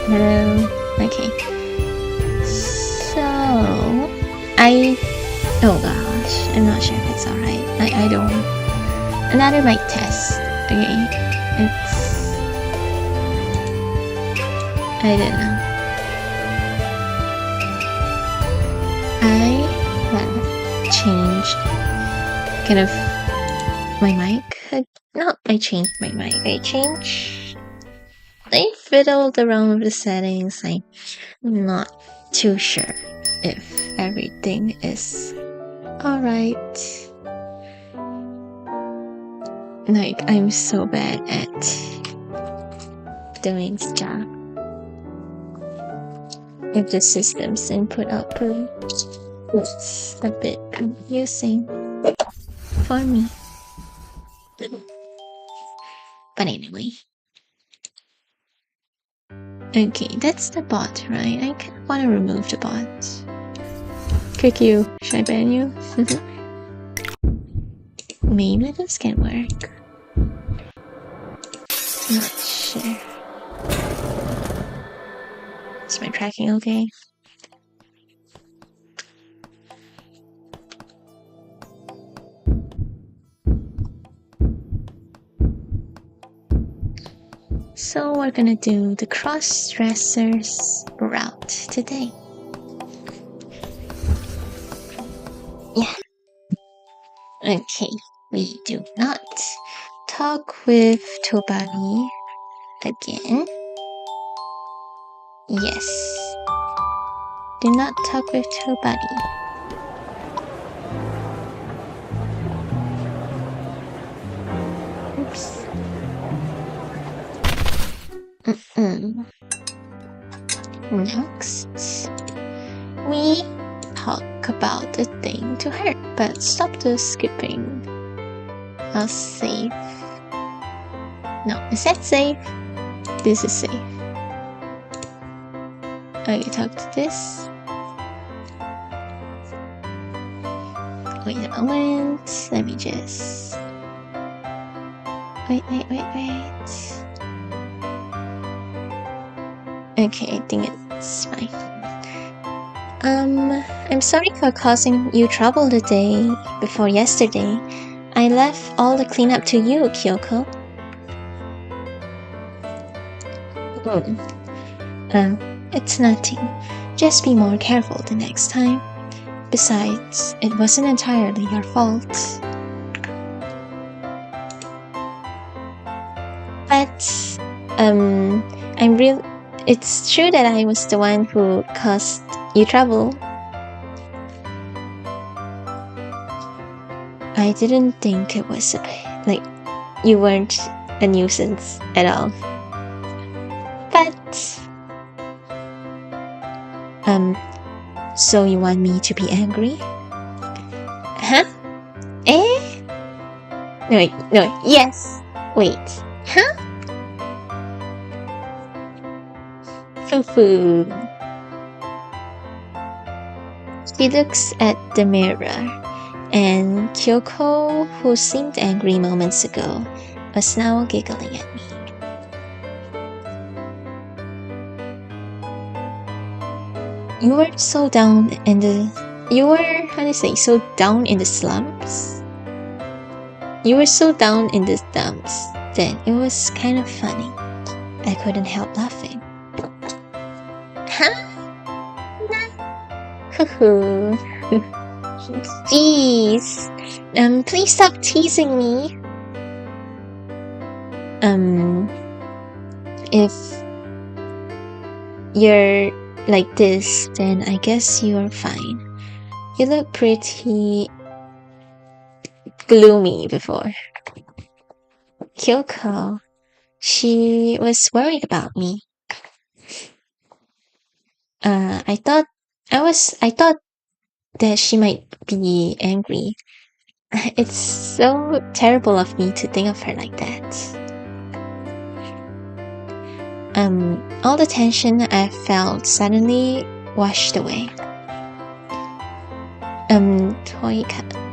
Hello. Okay. So, oh gosh, I'm not sure if it's alright. I don't. Another mic test. Okay. I don't know. I have changed kind of my mic. Not I changed my mic. I fiddled around with the settings. I'm not too sure if everything is alright. Like, I'm so bad at doing stuff. If the system's input output, it's a bit confusing for me. But anyway. Okay, that's the bot, right? I kind of want to remove the bot. Click you. Should I ban you? Maybe this can work. Not sure. Is my tracking okay? So we're gonna do the Crossdresser's route today. Yeah. Okay, we do not talk with Tobani again. Yes. Do not talk with Tobani. Oops. Next, we talk about the thing to her, but stop the skipping. I'll save. No, is that safe? This is safe. Okay, talk to this. Wait a moment. Let me just. Wait. Okay, I think it's fine. I'm sorry for causing you trouble the day before yesterday. I left all the cleanup to you, Kyoko. It's nothing. Just be more careful the next time. Besides, it wasn't entirely your fault. But, it's true that I was the one who caused you trouble. I didn't think it was you weren't a nuisance at all. But, so you want me to be angry? Huh? Eh? No, yes. Wait. Huh? Foo-foo. She looks at the mirror, and Kyoko, who seemed angry moments ago, was now giggling at me. You were so down in the slumps? You were so down in the dumps that it was kind of funny. I couldn't help laughing. Huh? Jeez. Please stop teasing me. If you're like this, then I guess you're fine. You look pretty gloomy before. Kyoko, she was worried about me. I thought that she might be angry. It's so terrible of me to think of her like that. All the tension I felt suddenly washed away.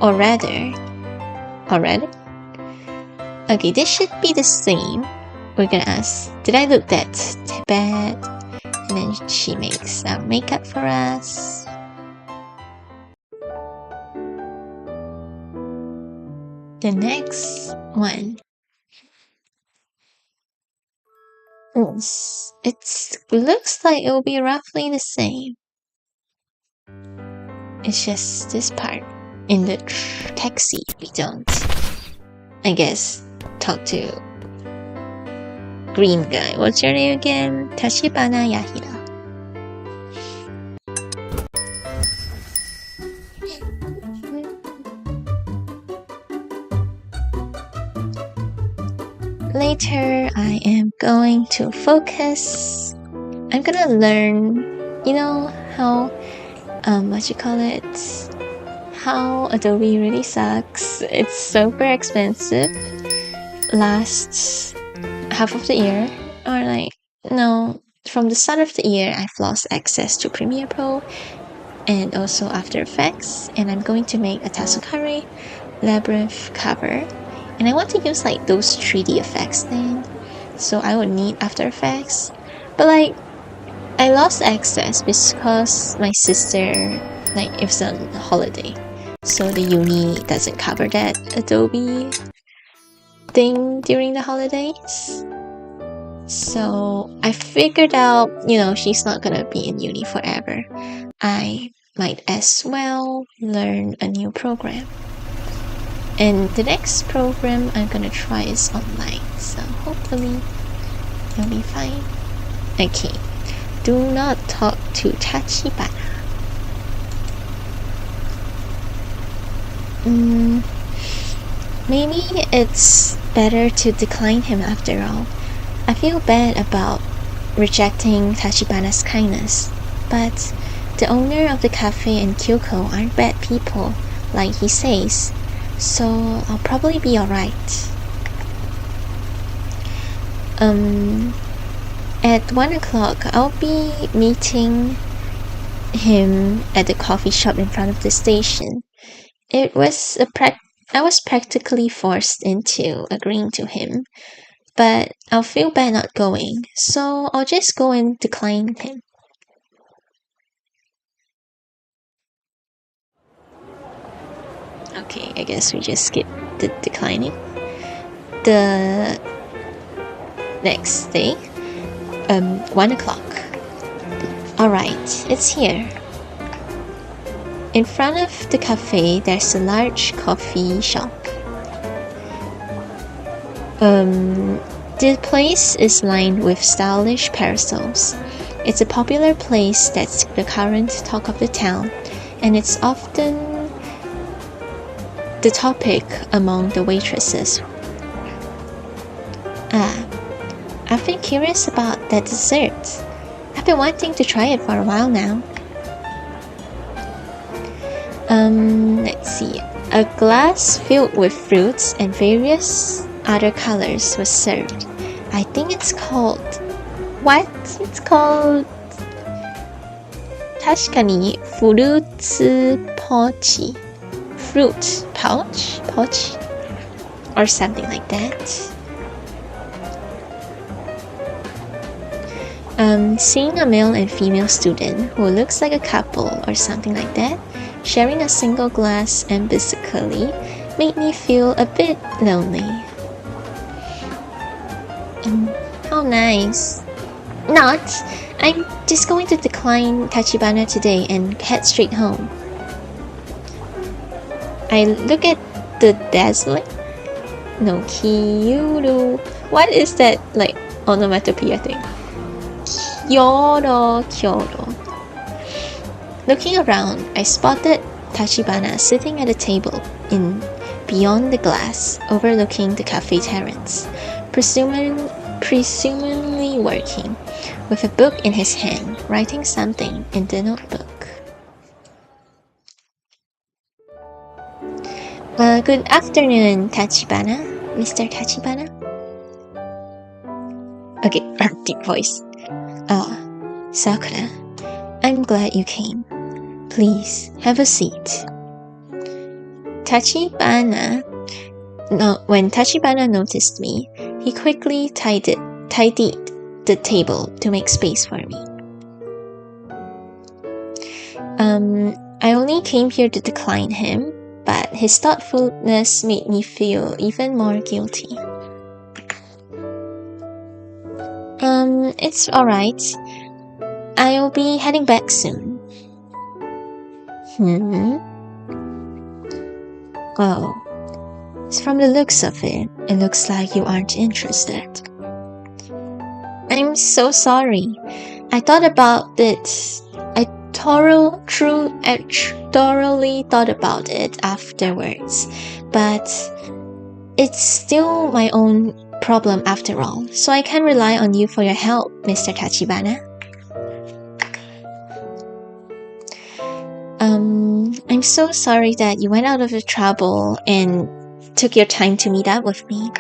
Already? Okay, this should be the same. We're gonna ask, did I look that bad? And then she makes makeup for us. The next one. It looks like it will be roughly the same. It's just this part. In the taxi, we don't, I guess, talk to green guy. What's your name again? Tachibana Yahira. Later, I am going to focus. I'm gonna learn, you know, how, how Adobe really sucks. It's super expensive. Last half of the year, or from the start of the year, I've lost access to Premiere Pro and also After Effects, and I'm going to make a Tasukari Labyrinth cover. And I want to use those 3D effects thing, so I would need After Effects. But I lost access because my sister, it was on holiday, so the uni doesn't cover that Adobe thing during the holidays. So I figured out, she's not gonna be in uni forever. I might as well learn a new program. And the next program I'm gonna try is online, so hopefully it'll be fine. Okay, do not talk to Tachibana. Maybe it's better to decline him after all. I feel bad about rejecting Tachibana's kindness, but the owner of the cafe and Kyoko aren't bad people, like he says. So I'll probably be alright. At 1 o'clock, I'll be meeting him at the coffee shop in front of the station. I was practically forced into agreeing to him, but I'll feel bad not going, so I'll just go and decline him. Okay, I guess we just skip the declining. The next day, 1 o'clock. Alright, it's here. In front of the cafe, there's a large coffee shop. The place is lined with stylish parasols. It's a popular place that's the current talk of the town, and it's often the topic among the waitresses. I've been curious about that dessert. I've been wanting to try it for a while now. Let's see. A glass filled with fruits and various other colors was served. I think it's called... What? It's called... 確かに fruits pochi. Fruit pouch? Or something like that. Seeing a male and female student who looks like a couple or something like that, sharing a single glass and basically made me feel a bit lonely. How nice. Not! I'm just going to decline Tachibana today and head straight home. I look at the dazzling no Kyuru. What is that onomatopoeia thing? Kyoro. Looking around, I spotted Tachibana sitting at a table beyond the glass, overlooking the cafe terrace, presumably working, with a book in his hand, writing something in the notebook. Good afternoon, Tachibana. Mr. Tachibana? Okay, deep voice. Sakura, I'm glad you came. Please, have a seat. When Tachibana noticed me, he quickly tidied the table to make space for me. I only came here to decline him, but his thoughtfulness made me feel even more guilty. It's alright. I'll be heading back soon. Oh. From the looks of it, it looks like you aren't interested. I'm so sorry. I thought about it. I thoroughly thought about it afterwards, but it's still my own problem after all, so I can rely on you for your help, Mr. Tachibana. I'm so sorry that you went out of the trouble and took your time to meet up with me.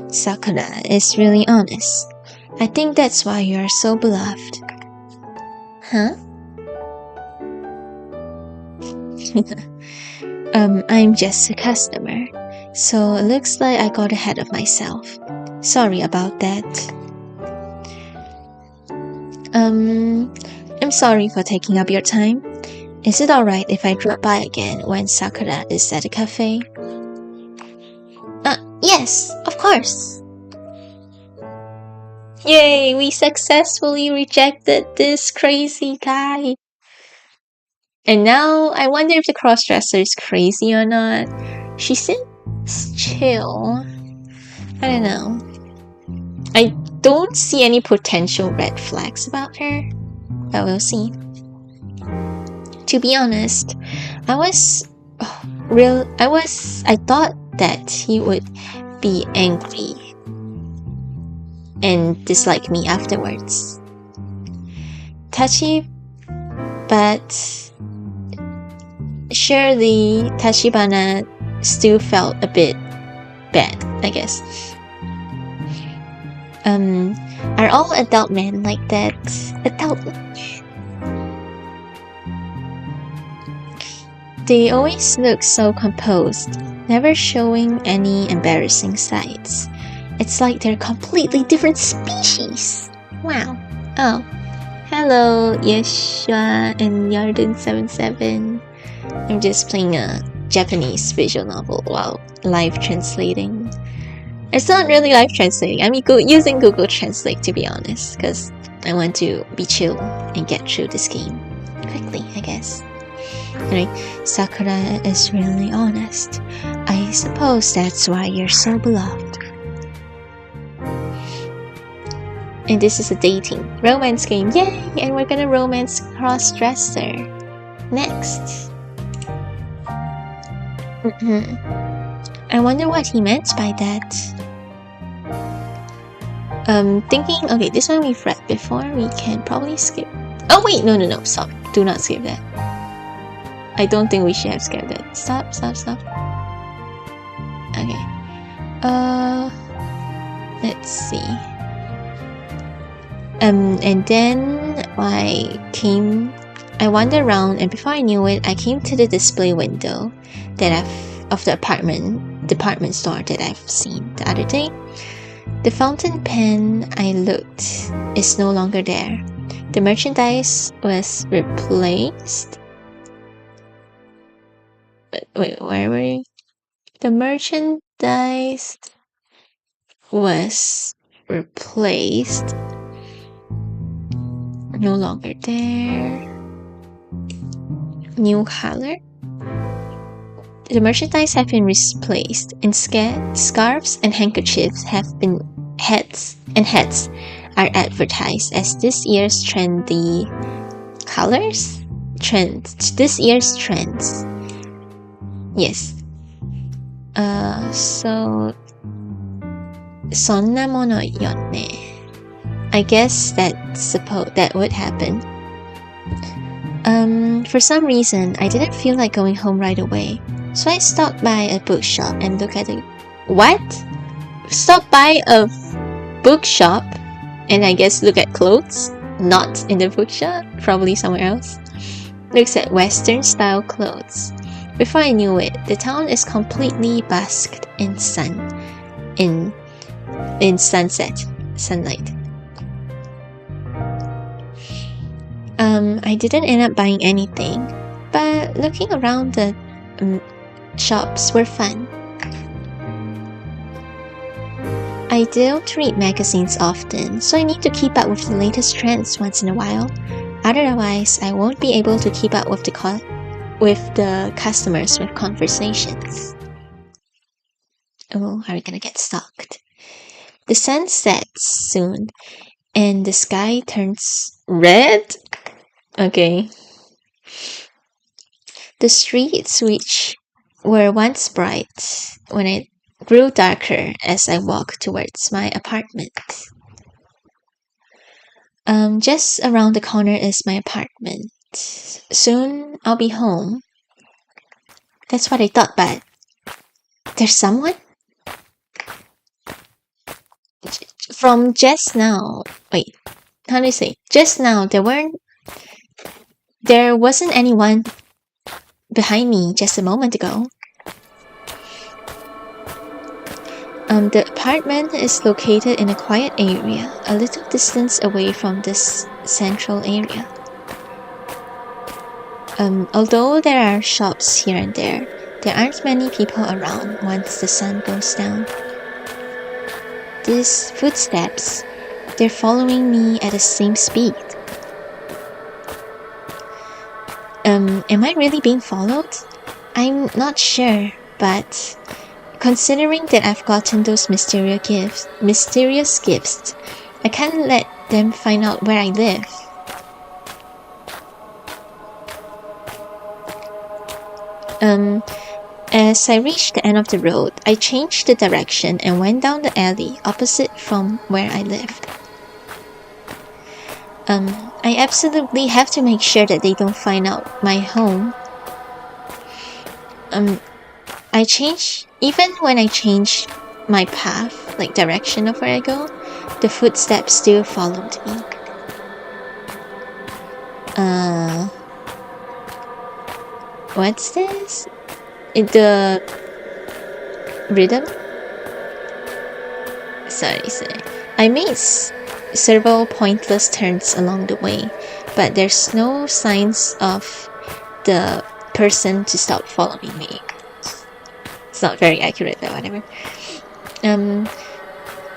Sakura is really honest. I think that's why you are so beloved. Huh? I'm just a customer, so it looks like I got ahead of myself. Sorry about that. I'm sorry for taking up your time. Is it alright if I drop by again when Sakura is at the cafe? Yes, of course. Yay, we successfully rejected this crazy guy. And now, I wonder if the crossdresser is crazy or not. She seems chill. I don't know. I don't see any potential red flags about her, but we'll see. To be honest, I thought that he would be angry and dislike me afterwards. But surely Tachibana still felt a bit bad, I guess. Are all adult men like that? They always look so composed, never showing any embarrassing sides. It's like they're completely different species. Wow. Oh. Hello, Yeshua and Yarden77. I'm just playing a Japanese visual novel while live translating. It's not really live translating. I'm using Google Translate, to be honest, because I want to be chill and get through this game quickly, I guess. Anyway, Sakura is really honest. I suppose that's why you're so beloved. And this is a dating romance game. Yay! And we're gonna romance Crossdresser next. I wonder what he meant by that. Thinking, okay, this one we've read before, we can probably skip. Oh wait, no, stop. Do not skip that. I don't think we should have skipped that. Stop. Okay. Let's see. And then I wandered around, and before I knew it, I came to the display window of the department store that I've seen the other day. The fountain pen I looked is no longer there. The merchandise was replaced. Wait, where were you? The merchandise was replaced. No longer there. New color. The merchandise have been replaced. Instead, scarves and handkerchiefs hats are advertised as this year's trendy colors. This year's trends. Yes. So そんなものよね. I guess that would happen. For some reason, I didn't feel like going home right away, so I stopped by a bookshop and looked at it. What? Stop by a bookshop and I guess look at clothes? Not in the bookshop, probably somewhere else. Looks at Western style clothes. Before I knew it, the town is completely basked in sunlight. I didn't end up buying anything, but looking around the shops were fun. I don't read magazines often, so I need to keep up with the latest trends once in a while. Otherwise, I won't be able to keep up with the customers with conversations. Oh, are we gonna get stalked? The sun sets soon, and the sky turns red? Okay. The streets, which were once bright, when it grew darker as I walked towards my apartment. Just around the corner is my apartment. Soon I'll be home. That's what I thought, but there's someone? From just now. Wait, how do you say? Just now, there wasn't anyone behind me just a moment ago. The apartment is located in a quiet area, a little distance away from this central area. Although there are shops here and there aren't many people around once the sun goes down. These footsteps, they're following me at the same speed. Am I really being followed? I'm not sure, but considering that I've gotten those mysterious gifts, I can't let them find out where I live. As I reached the end of the road, I changed the direction and went down the alley opposite from where I lived. I absolutely have to make sure that they don't find out my home. Even when I change my path, like direction of where I go, the footsteps still followed me. What's this? The rhythm? Sorry. I made several pointless turns along the way, but there's no signs of the person to stop following me. It's not very accurate, but whatever.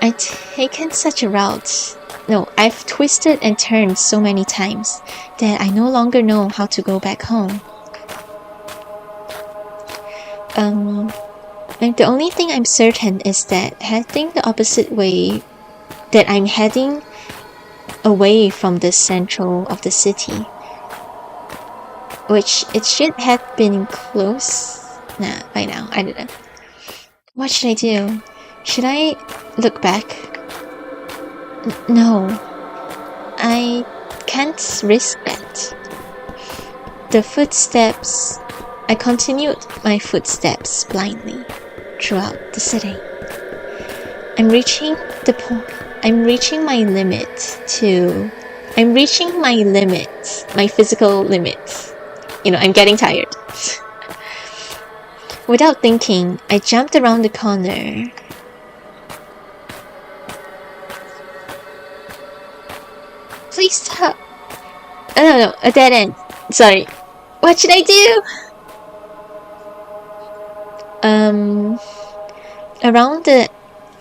I've taken such a route. No, I've twisted and turned so many times that I no longer know how to go back home. And the only thing I'm certain is that heading the opposite way, that I'm heading away from the central of the city, which it should have been close by now. I don't know. What should I do? Should I look back? No, I can't risk that. I continued my footsteps blindly throughout the city. I'm reaching my physical limit. I'm getting tired. Without thinking, I jumped around the corner. Please stop. Oh, no, a dead end. Sorry. What should I do? Around the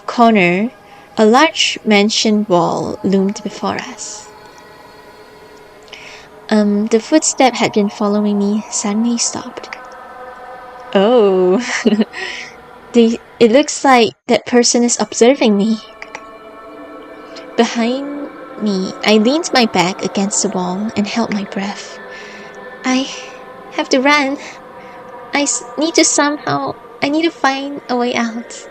corner, a large mansion wall loomed before us. The footstep had been following me suddenly stopped. Oh, it looks like that person is observing me. Behind me, I leaned my back against the wall and held my breath. I have to run. I need to find a way out.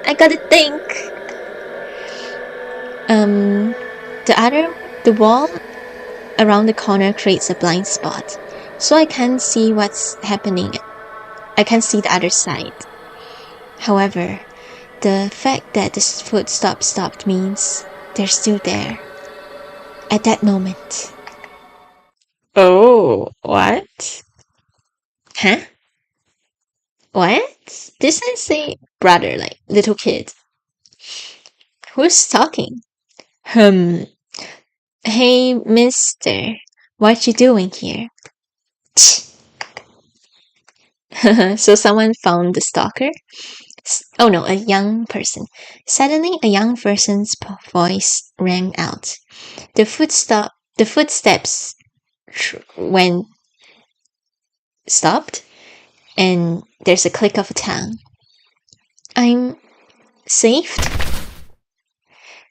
I gotta think. The wall around the corner creates a blind spot, so I can't see what's happening. I can't see the other side. However, the fact that the footsteps stopped means they're still there. At that moment. Oh, what? Huh? What? This is a brother, like little kid. Who's talking? Hey, mister. What you doing here? So someone found the stalker? Oh no, a young person. Suddenly, a young person's voice rang out. The footsteps went stopped, and there's a click of a tongue. I'm saved?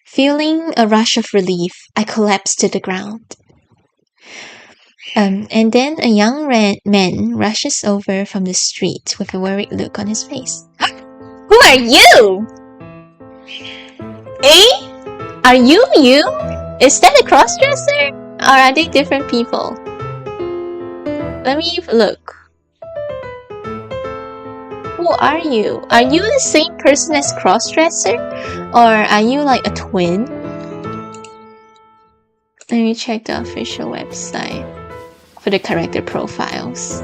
Feeling a rush of relief, I collapsed to the ground. And then a young man rushes over from the street with a worried look on his face. Who are you? Eh? Are you? Is that a crossdresser? Or are they different people? Let me look. Who are you? Are you the same person as Crossdresser? Or are you like a twin? Let me check the official website for the character profiles.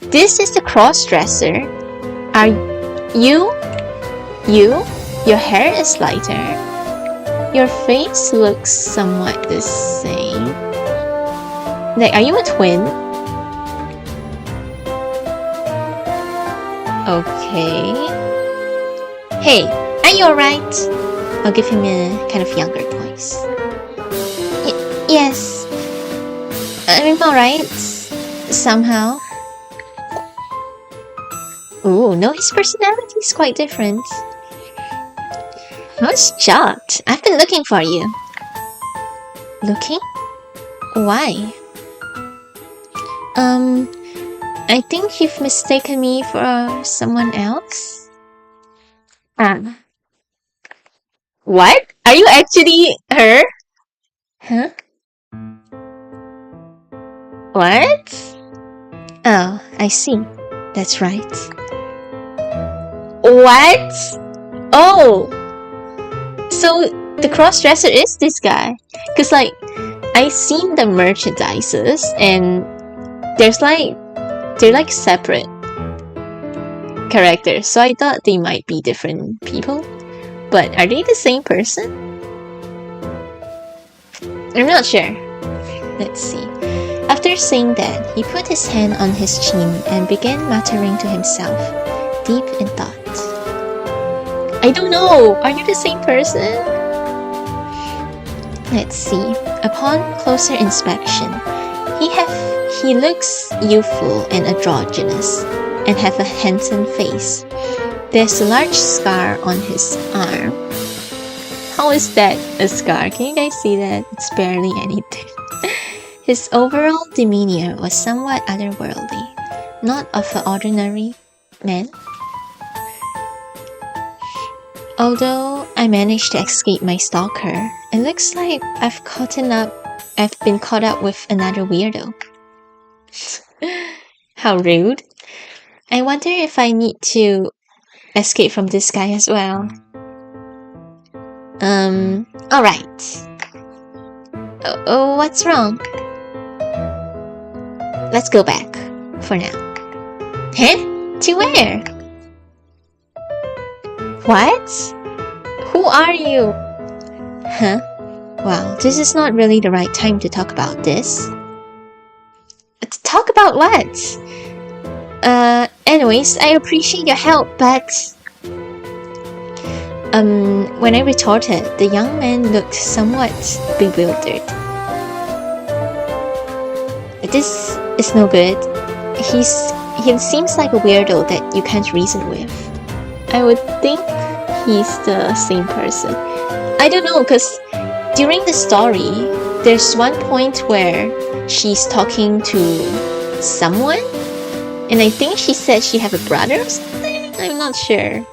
This is the Crossdresser. Are you? Your hair is lighter. Your face looks somewhat the same. Like, are you a twin? Okay. Hey, are you alright? I'll give him a kind of younger voice. Yes. I'm alright. Somehow. Ooh, no, his personality is quite different. I was shocked. I've been looking for you. Looking? Why? I think you've mistaken me for someone else. What? Are you actually her? Huh? What? Oh, I see. That's right. What? Oh! So, the crossdresser is this guy? Cause like, I seen the merchandises and they're like separate characters, so I thought they might be different people. But are they the same person? I'm not sure. Let's see. After saying that, he put his hand on his chin and began muttering to himself, deep in thought. I don't know! Are you the same person? Let's see. Upon closer inspection, he looks youthful and androgynous, and have a handsome face. There's a large scar on his arm. How is that a scar? Can you guys see that? It's barely anything. His overall demeanor was somewhat otherworldly, not of an ordinary man. Although I managed to escape my stalker, it looks like I've been caught up with another weirdo. How rude. I wonder if I need to escape from this guy as well. Alright. Oh, what's wrong? Let's go back, for now. Huh? To where? What? Who are you? Huh? Well, this is not really the right time to talk about this. Talk about what? Anyways, I appreciate your help, but... when I retorted, the young man looked somewhat bewildered. This is no good. He seems like a weirdo that you can't reason with. I would think he's the same person. I don't know, because during the story, there's one point where she's talking to someone, and I think she said she have a brother or something? I'm not sure.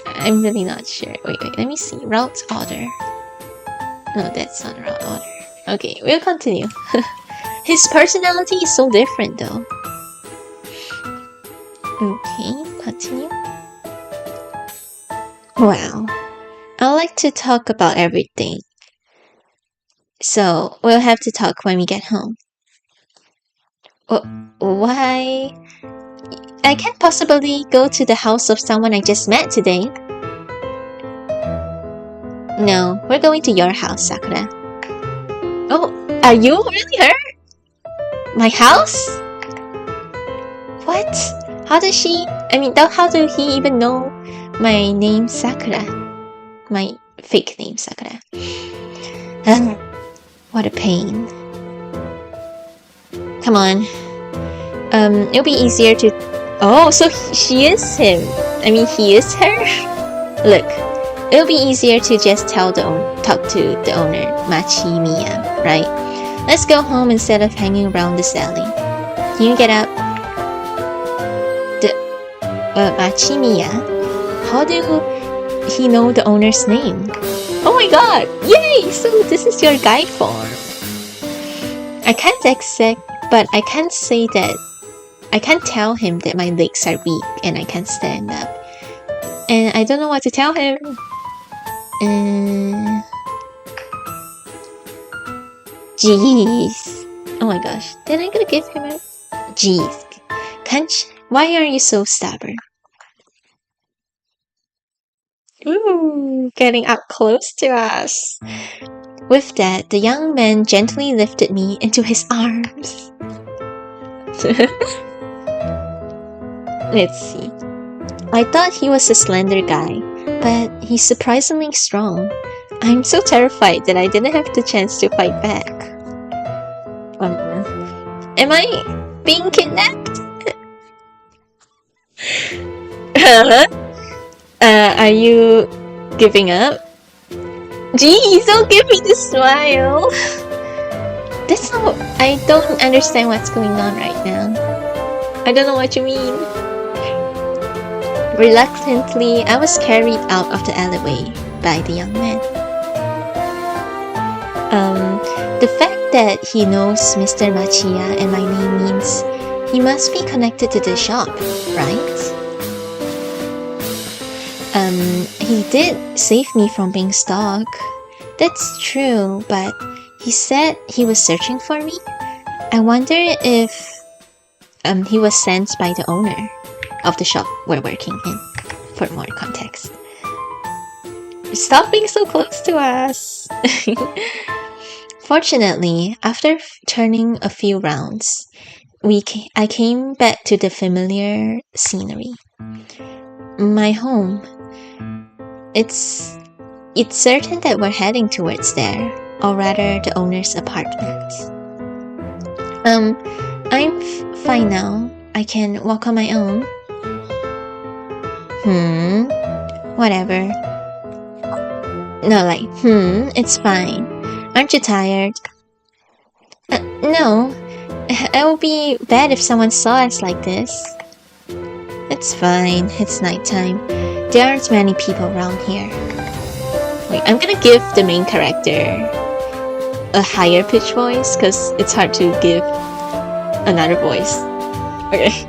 I'm really not sure. Wait, let me see. Route order. No, that's not route order. Okay, we'll continue. His personality is so different though. Okay, continue. Wow. I like to talk about everything. So, we'll have to talk when we get home. Why? I can't possibly go to the house of someone I just met today. No, we're going to your house, Sakura. Oh, Are you really her? My house? What? How do he even know my name Sakura? My fake name Sakura. What a pain. Come on. It'll be easier to... Oh, so she is him. He is her? Look, it'll be easier to just talk to the owner, Machimiya, right? Let's go home instead of hanging around this alley. Can you get up? Machimiya? How do he know the owner's name? Oh my god! Yay! So this is your guide form. I can't tell him that my legs are weak and I can't stand up. And I don't know what to tell him. Jeez. Oh my gosh. Then I'm gonna give him a... Jeez. Why are you so stubborn? Ooh, getting up close to us. With that, the young man gently lifted me into his arms. Let's see. I thought he was a slender guy, but he's surprisingly strong. I'm so terrified that I didn't have the chance to fight back. Am I being kidnapped? Are you giving up? Jeez, don't give me the smile. I don't understand what's going on right now. I don't know what you mean. Reluctantly, I was carried out of the alleyway by the young man. The fact that he knows Mr. Machiya and my name means he must be connected to the shop, right? He did save me from being stalked. That's true, but he said he was searching for me. I wonder if he was sent by the owner of the shop we're working in, for more context. Stop being so close to us! Fortunately, after turning a few rounds, I came back to the familiar scenery. My home. It's certain that we're heading towards there, or rather the owner's apartment. I'm fine now. I can walk on my own. Whatever. No, it's fine. Aren't you tired? No. It would be bad if someone saw us like this. It's fine. It's nighttime. There aren't many people around here. Wait, I'm gonna give the main character a higher pitch voice because it's hard to give another voice. Okay.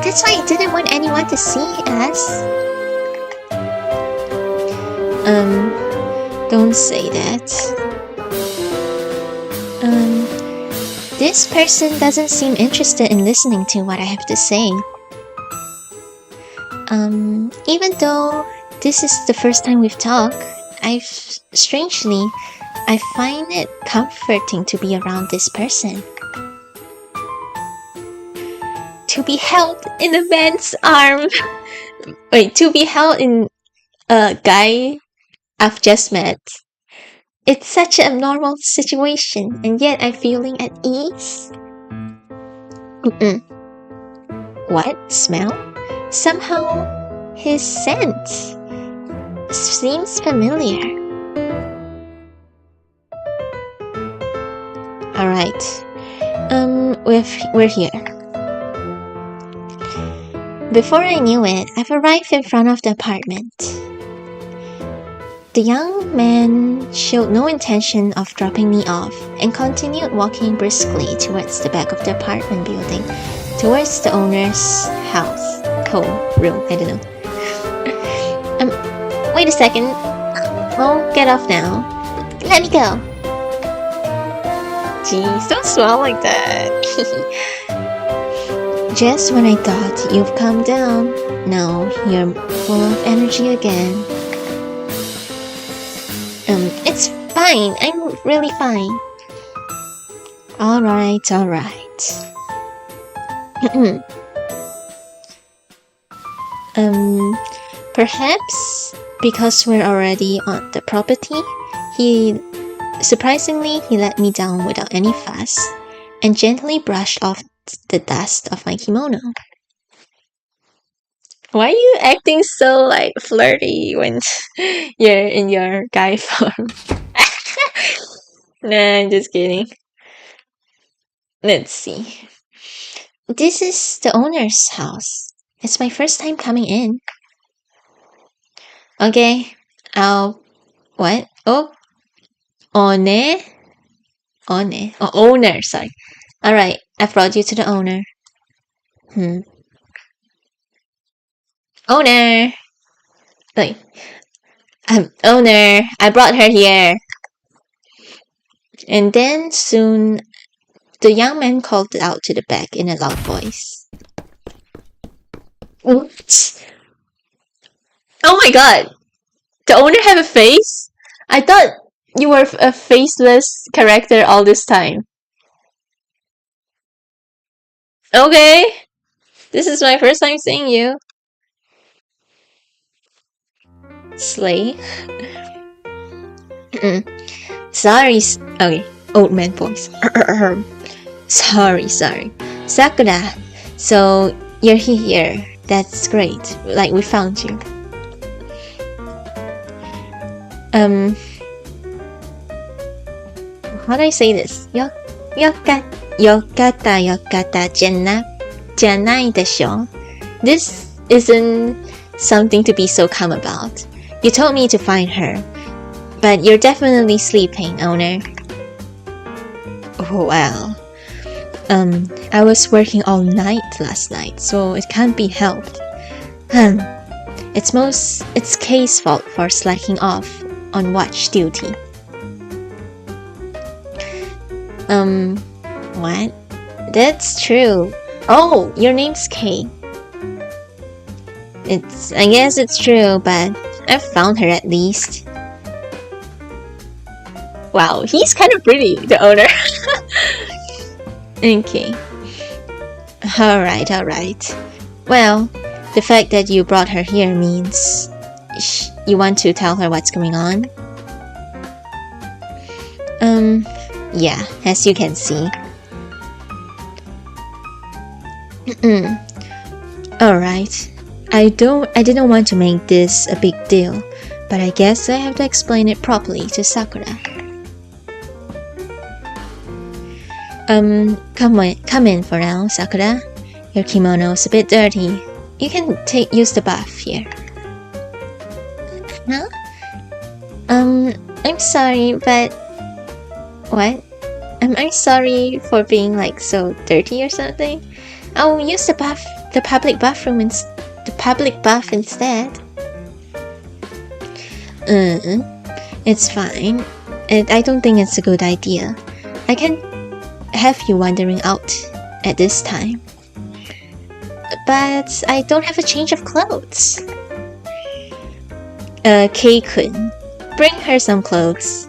That's why I didn't want anyone to see us. Don't say that. This person doesn't seem interested in listening to what I have to say. Even though this is the first time we've talked, strangely, I find it comforting to be around this person. To be held in a man's arm. Wait, to be held in a guy I've just met. It's such an abnormal situation, and yet I'm feeling at ease. What? Smell? Somehow, his scent seems familiar. Alright. We're here. Before I knew it, I've arrived in front of the apartment. The young man showed no intention of dropping me off and continued walking briskly towards the back of the apartment building, towards the owner's house, home, room, I don't know. Wait a second. I'll get off now. Let me go. Jeez, don't smile like that. Just when I thought you've calmed down, now you're full of energy again. It's fine. I'm really fine. Alright. Perhaps because we're already on the property, surprisingly, he let me down without any fuss and gently brushed off the dust of my kimono. Why are you acting so like flirty when you're in your guy form? Nah, I'm just kidding. Let's see. This is the owner's house. It's my first time coming in. Okay, what? Oh, owner, sorry. Alright, I've brought you to the owner. Owner! Wait. Owner, I brought her here. And then soon, the young man called out to the back in a loud voice. What? Oh my god! The owner have a face? I thought you were a faceless character all this time. Okay. This is my first time seeing you. Slay. Sorry. Okay. Old man voice. Sorry. Sakura. So, you're here. That's great. Like, we found you. How do I say this? Yokata, janai desho. This isn't something to be so calm about. You told me to find her, but you're definitely sleeping, owner. Oh, well. I was working all night last night, so it can't be helped. It's Kay's fault for slacking off on watch duty. What? That's true. Oh, your name's Kay. I guess it's true, but I found her at least. Wow, he's kind of pretty, the owner. Okay. Alright. Well, the fact that you brought her here means you want to tell her what's going on? Yeah, as you can see. Alright. I didn't want to make this a big deal, but I guess I have to explain it properly to Sakura. Come in for now, Sakura. Your kimono's a bit dirty. You can use the bath here. Huh? I'm sorry, but... What? I'm sorry for being like so dirty or something. I'll use the public bathroom the public bath instead. It's fine. I don't think it's a good idea. I can have you wandering out at this time. But I don't have a change of clothes. Kei-kun, bring her some clothes.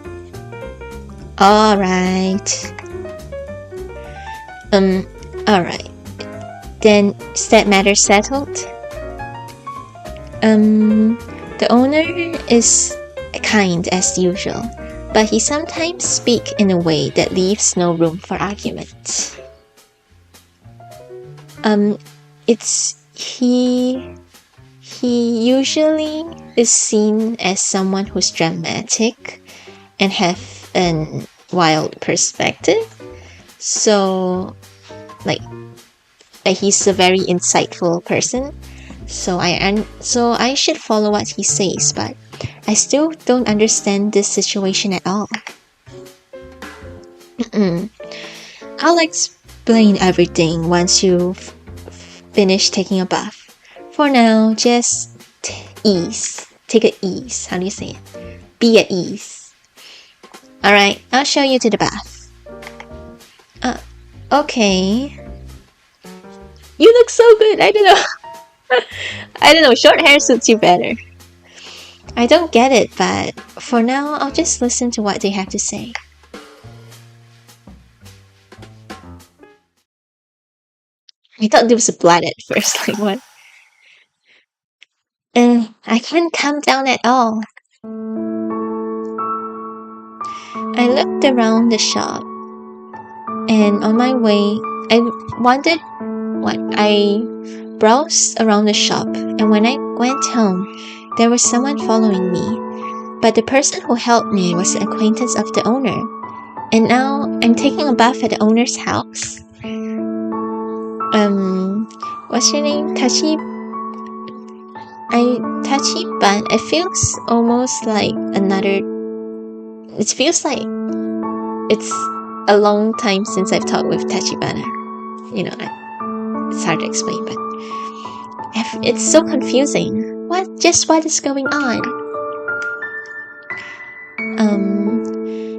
Alright. Alright. Then, is that matter settled? The owner is kind as usual, but he sometimes speaks in a way that leaves no room for argument. He usually is seen as someone who's dramatic and have a wild perspective. So, he's a very insightful person. So I should follow what he says, but I still don't understand this situation at all. I'll explain everything once you've finished taking a bath. For now, just ease. Take it ease. How do you say it? Be at ease. Alright, I'll show you to the bath. Okay. You look so good. I don't know. I don't know. Short hair suits you better. I don't get it, but for now, I'll just listen to what they have to say. I thought there was a blood at first, like what? I can't calm down at all. I looked around the shop, and on my way, I wondered what I browsed around the shop, and when I went home, there was someone following me. But the person who helped me was an acquaintance of the owner, and now I'm taking a bath at the owner's house. What's your name? Tachiban. It feels almost like another. It feels like it's a long time since I've talked with Tachibana. You know, it's hard to explain, but it's so confusing. What is going on?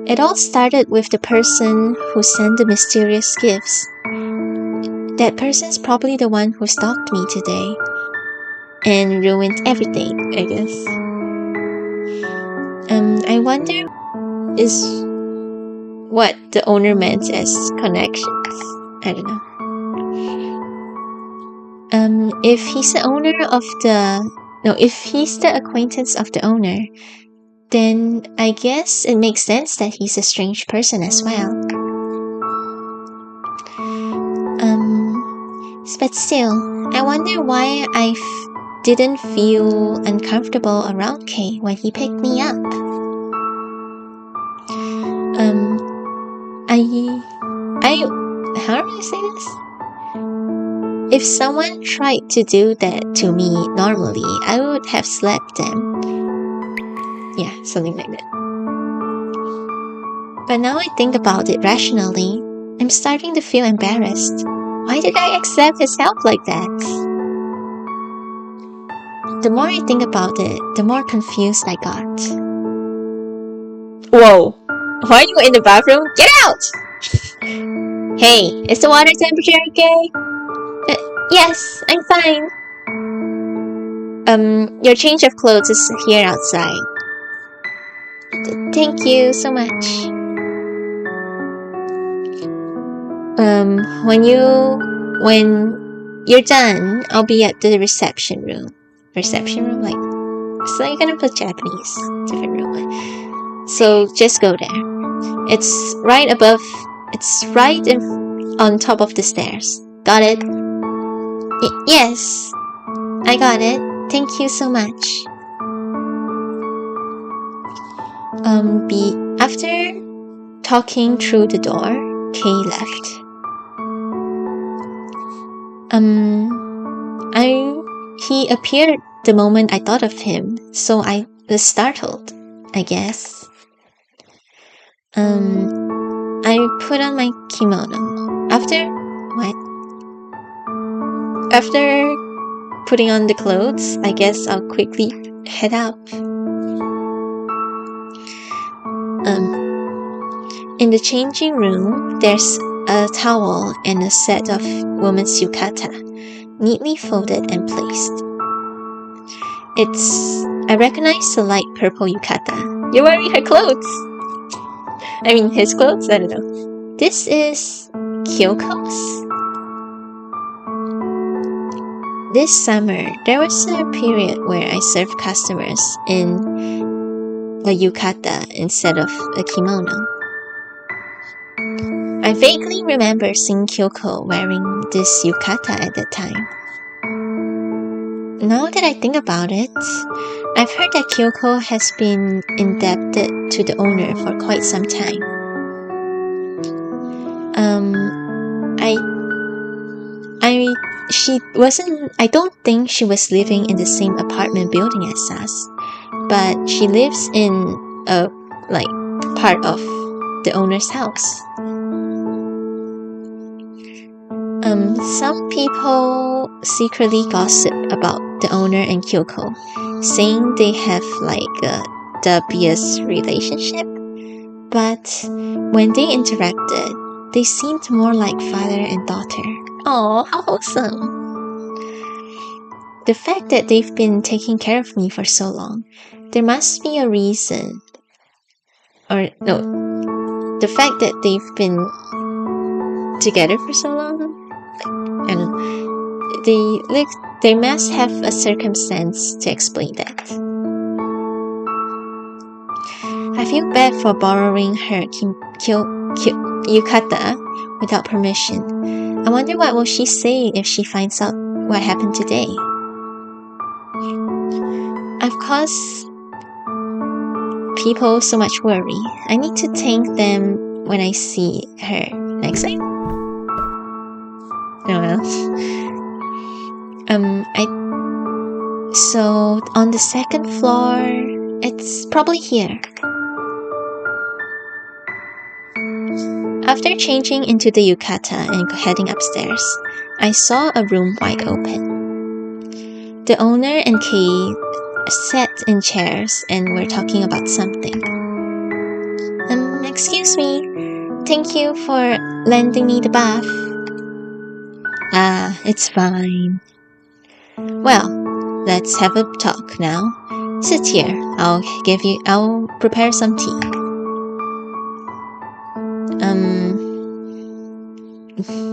It all started with the person who sent the mysterious gifts. That person's probably the one who stalked me today and ruined everything, I guess. I wonder is what the owner meant as connections. I don't know. If he's the acquaintance of the owner, then I guess it makes sense that he's a strange person as well. But still, I wonder why I didn't feel uncomfortable around Kay when he picked me up. How do you say this? If someone tried to do that to me normally, I would have slapped them. Yeah, something like that. But now I think about it rationally, I'm starting to feel embarrassed. Why did I accept his help like that? The more I think about it, the more confused I got. Whoa! Why are you in the bathroom? Get out! Hey, is the water temperature okay? Yes, I'm fine. Your change of clothes is here outside. Thank you so much. When you're done, I'll be at the reception room. Reception room, like, so you're gonna put Japanese, different room. So just go there. It's right on top of the stairs. Got it? Yes, I got it. Thank you so much. After talking through the door, Kay left. He appeared the moment I thought of him, so I was startled, I guess. I put on my kimono. After putting on the clothes, I guess I'll quickly head out. In the changing room, there's a towel and a set of women's yukata, neatly folded and placed. I recognize the light purple yukata. You're wearing her clothes! I mean, his clothes? I don't know. This is Kyoko's? This summer, there was a period where I served customers in a yukata instead of a kimono. I vaguely remember seeing Kyoko wearing this yukata at that time. Now that I think about it, I've heard that Kyoko has been indebted to the owner for quite some time. I don't think she was living in the same apartment building as us, but she lives in a, part of the owner's house. Some people secretly gossip about the owner and Kyoko, saying they have a dubious relationship. But when they interacted, they seemed more like father and daughter. Oh, how wholesome! The fact that they've been taking care of me for so long, there must be a reason. Or no, the fact that they've been together for so long, And they must have a circumstance to explain that. I feel bad for borrowing her yukata without permission. I wonder what will she say if she finds out what happened today. I've caused people so much worry. I need to thank them when I see her next time. Oh well. So on the second floor, it's probably here. After changing into the yukata and heading upstairs, I saw a room wide open. The owner and Kei sat in chairs and were talking about something. Excuse me. Thank you for lending me the bath. Ah, it's fine. Well, let's have a talk now. Sit here. I'll prepare some tea.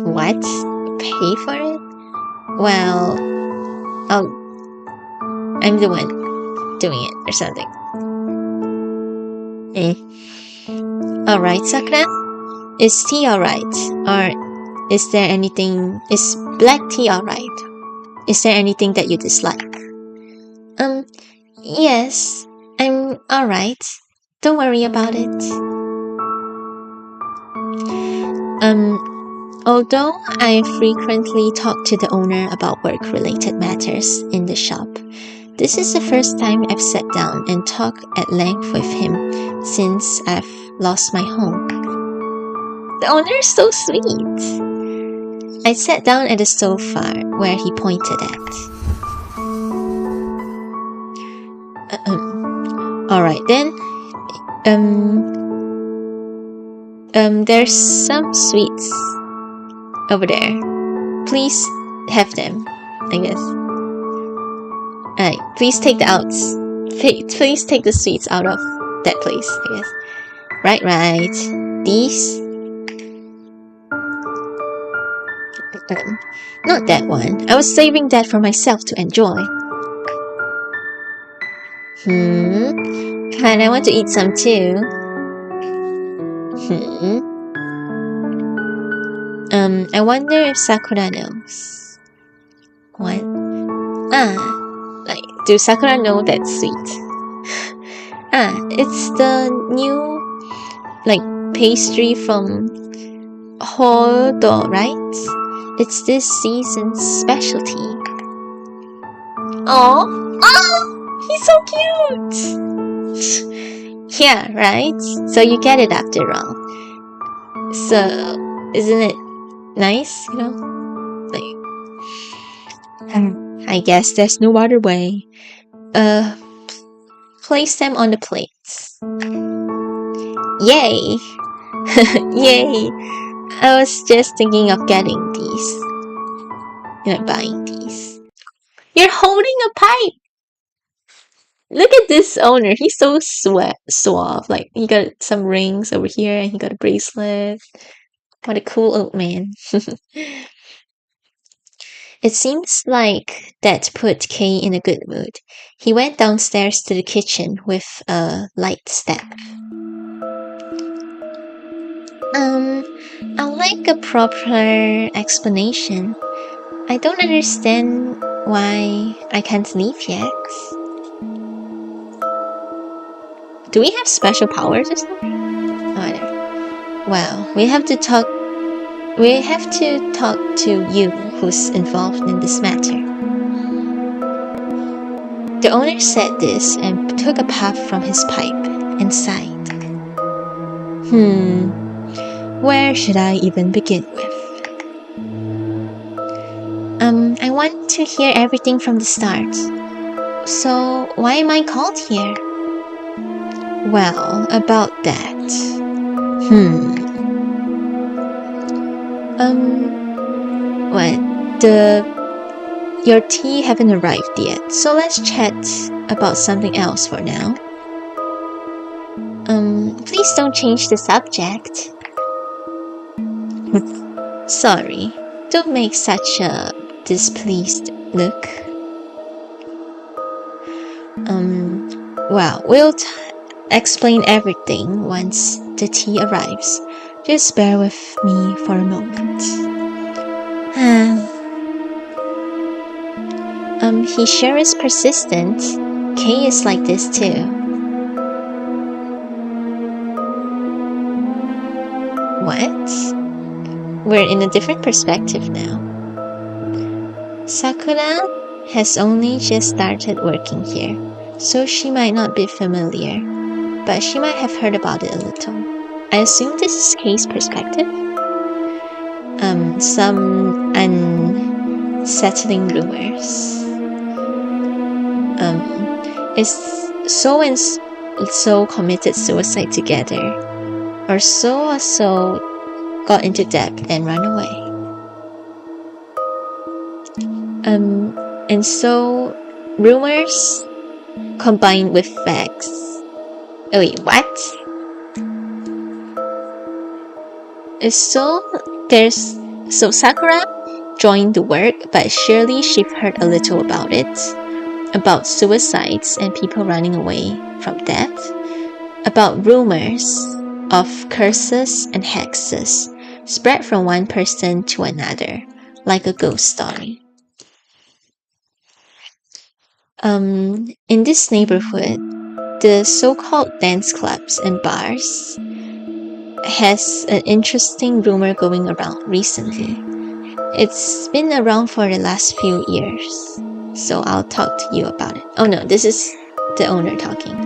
What? Pay for it? Well, I'm the one doing it or something. Alright, Sakura? Is tea alright? Or is black tea alright? Is there anything that you dislike? Yes, I'm alright. Don't worry about it. Although I frequently talk to the owner about work-related matters in the shop, this is the first time I've sat down and talked at length with him since I've lost my home. The owner is so sweet. I sat down at the sofa where he pointed at. Alright then. There's some sweets over there. Please have them, I guess. Alright, please take the sweets out of that place, I guess. Right. These? Not that one. I was saving that for myself to enjoy. And I want to eat some too. I wonder if Sakura knows. What? Do Sakura know that's sweet? It's the new, pastry from Hodo, right? It's this season's specialty. Oh, he's so cute! Yeah, right? So you get it after all. So, isn't it nice, I guess there's no other way. Place them on the plates. Yay! Yay! I was just thinking of getting these. Buying these. You're holding a pipe! Look at this owner. He's so suave. He got some rings over here and he got a bracelet. What a cool old man. It seems like that put Kei in a good mood. He went downstairs to the kitchen with a light step. I'd like a proper explanation. I don't understand why I can't leave yet. Do we have special powers or something? Whatever. Well, we have to talk to you who's involved in this matter. The owner said this and took a puff from his pipe and sighed. Where should I even begin with? I want to hear everything from the start. So, why am I called here? Well, about that. Your tea haven't arrived yet, so let's chat about something else for now. Please don't change the subject. Sorry, Don't make such a displeased look. Well, we'll explain everything once the tea arrives. Just bear with me for a moment. He sure is persistent. Kay is like this too. What? We're in a different perspective now. Sakura has only just started working here, so she might not be familiar, but she might have heard about it a little. I assume this is Kay's perspective. Some unsettling rumors. Is so and so committed suicide together, or so got into debt and ran away. And so rumors combined with facts. Oh wait, what? So Sakura joined the work, but surely she've heard a little about it. About suicides and people running away from death. About rumors of curses and hexes spread from one person to another, like a ghost story. In this neighborhood, the so-called dance clubs and bars has an interesting rumor going around recently. It's been around for the last few years, so I'll talk to you about it. Oh no, this is the owner talking.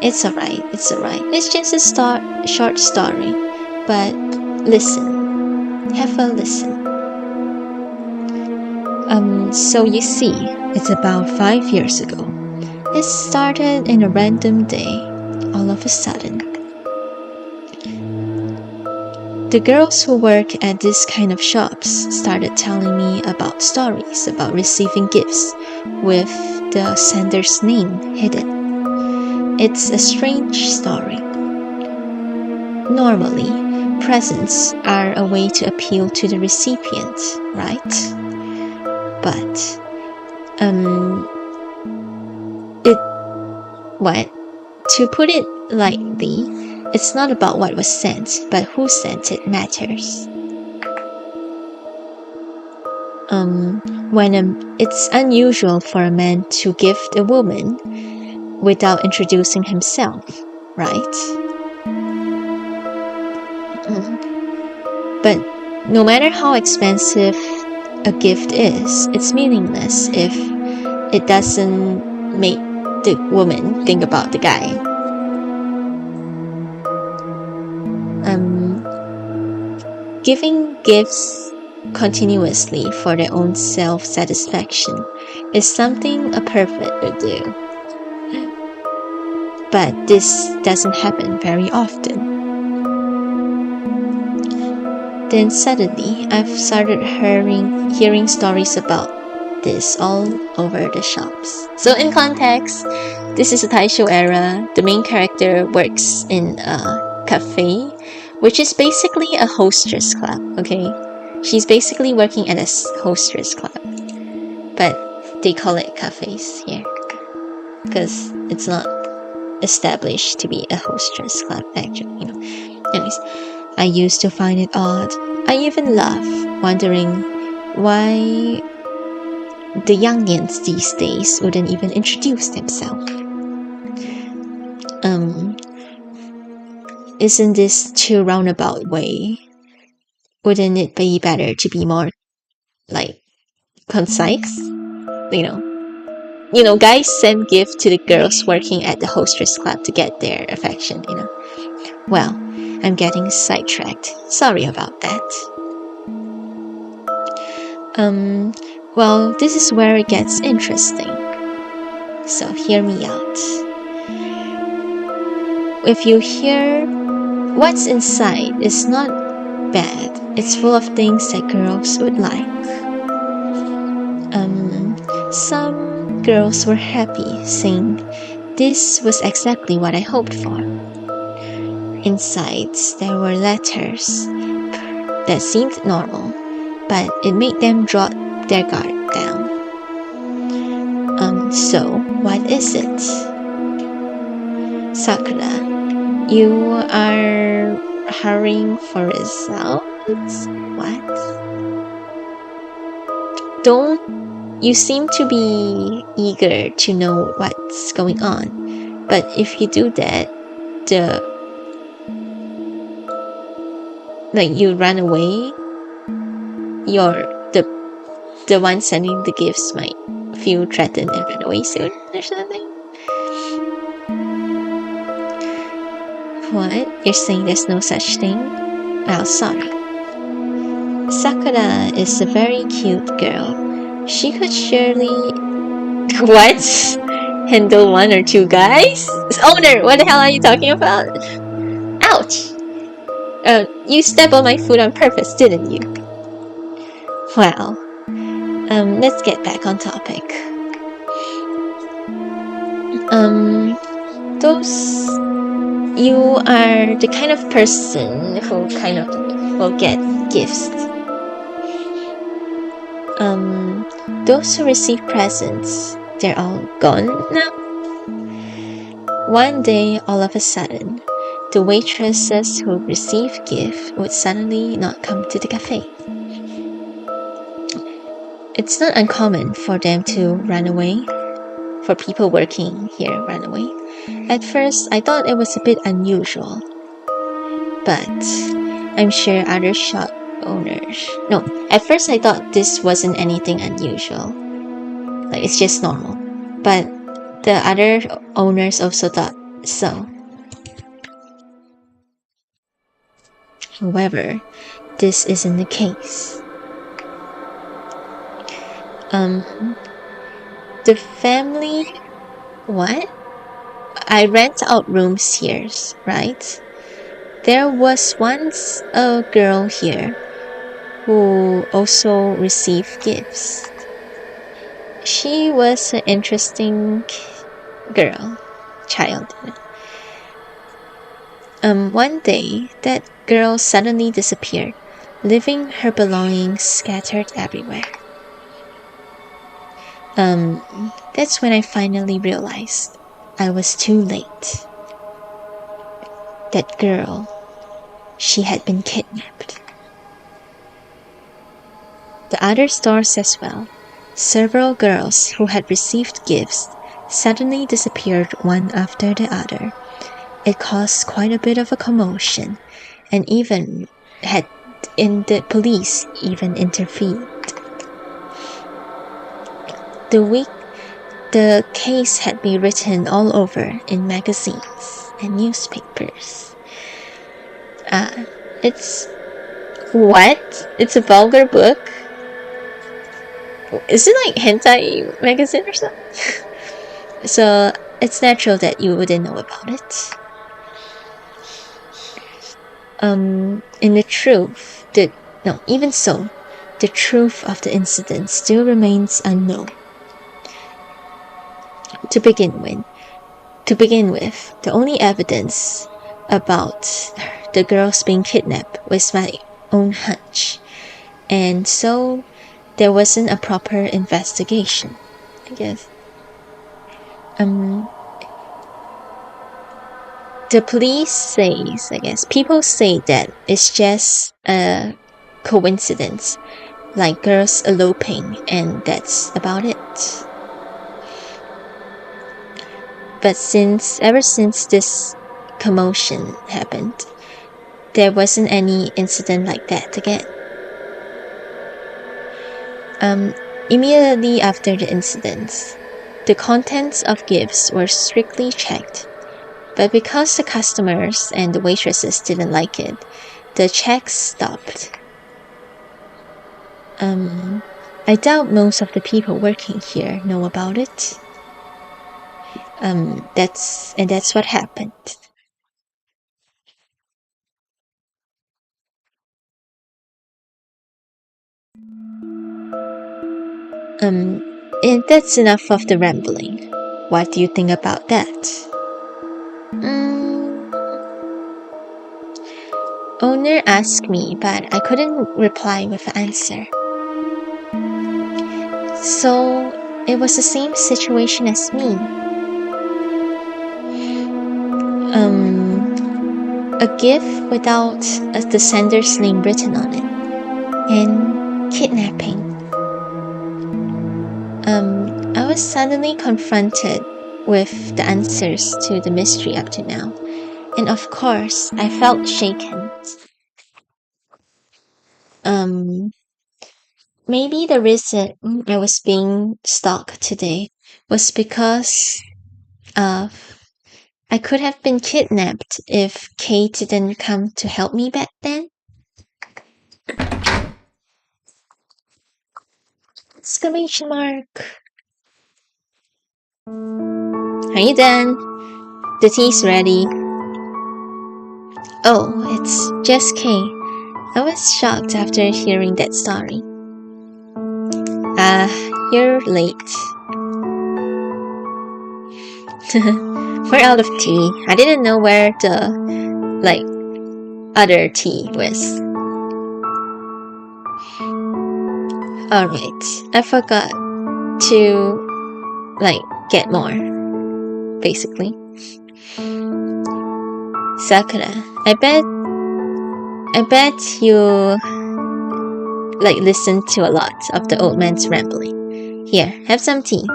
It's alright. It's just a short story, but listen. Have a listen. So you see, it's about 5 years ago. It started in a random day, all of a sudden. The girls who work at this kind of shops started telling me about stories about receiving gifts with the sender's name hidden. It's a strange story. Normally, presents are a way to appeal to the recipient, right? But, to put it lightly, it's not about what was sent, but who sent it matters. It's unusual for a man to gift a woman without introducing himself, right? But no matter how expensive a gift is, it's meaningless if it doesn't make the woman think about the guy. Giving gifts continuously for their own self-satisfaction is something a pervert would do. But this doesn't happen very often. Then suddenly, I've started hearing stories about this all over the shops. So in context, this is a Taisho era. The main character works in a cafe, which is basically a hostess club, okay? She's basically working at a hostess club. But they call it cafes here, because it's not established to be a hostess club, actually, Anyways, I used to find it odd. I even laugh, wondering why the youngins these days wouldn't even introduce themselves. Isn't this too roundabout way? Wouldn't it be better to be more, concise? Guys send gifts to the girls working at the hostess club to get their affection, Well, I'm getting sidetracked. Sorry about that. Well, this is where it gets interesting. So hear me out. If you hear what's inside is not bad, it's full of things that girls would like. Some girls were happy, saying, "This was exactly what I hoped for." Inside, there were letters, that seemed normal, but it made them drop their guard down. So what is it? Sakura, you are hurrying for results? What? You seem to be eager to know what's going on, but if you do that, you run away, the one sending the gifts might feel threatened and run away soon or something. What? You're saying there's no such thing? Well, sorry. Sakura is a very cute girl. She could surely... What? Handle 1 or 2 guys? Owner, what the hell are you talking about? Ouch! You stepped on my foot on purpose, didn't you? Well, let's get back on topic. You are the kind of person who kind of will get gifts. Those who receive presents, they're all gone now. One day, all of a sudden, the waitresses who receive gifts would suddenly not come to the cafe. It's not uncommon for them to run away, for people working here run away. At first, I thought it was a bit unusual, but I'm sure other shop owners... No, at first I thought this wasn't anything unusual. It's just normal. But the other owners also thought so. However, this isn't the case. The family... What? I rent out rooms here, right? There was once a girl here who also received gifts. She was an interesting child. One day, that girl suddenly disappeared, leaving her belongings scattered everywhere. That's when I finally realized I was too late. That girl, she had been kidnapped. The other stores as well. Several girls who had received gifts suddenly disappeared one after the other. It caused quite a bit of a commotion, and the police even intervened. The case had been written all over in magazines and newspapers. It's a vulgar book? Is it like hentai magazine or something? So it's natural that you wouldn't know about it. Even so, the truth of the incident still remains unknown. To begin with, the only evidence about the girls being kidnapped was my own hunch, and so there wasn't a proper investigation, I guess. The police says, people say that it's just a coincidence, like girls eloping, and that's about it. But ever since this commotion happened, there wasn't any incident like that again. Immediately after the incidents, the contents of gifts were strictly checked, but because the customers and the waitresses didn't like it, the checks stopped. I doubt most of the people working here know about it. That's what happened. And that's enough of the rambling. What do you think about that? Oh owner asked me, but I couldn't reply with an answer. So it was the same situation as me. A gift without the sender's name written on it, and kidnapping. I was suddenly confronted with the answers to the mystery up to now, and of course, I felt shaken. Maybe the reason I was being stalked today was because I could have been kidnapped if Kay didn't come to help me back then. Exclamation mark. Are you done? The tea's ready. Oh, it's just Kay. I was shocked after hearing that story. You're late. We're out of tea. I didn't know where the, other tea was. Alright, I forgot to, get more, basically. Sakura, I bet you, listen to a lot of the old man's rambling. Here, have some tea.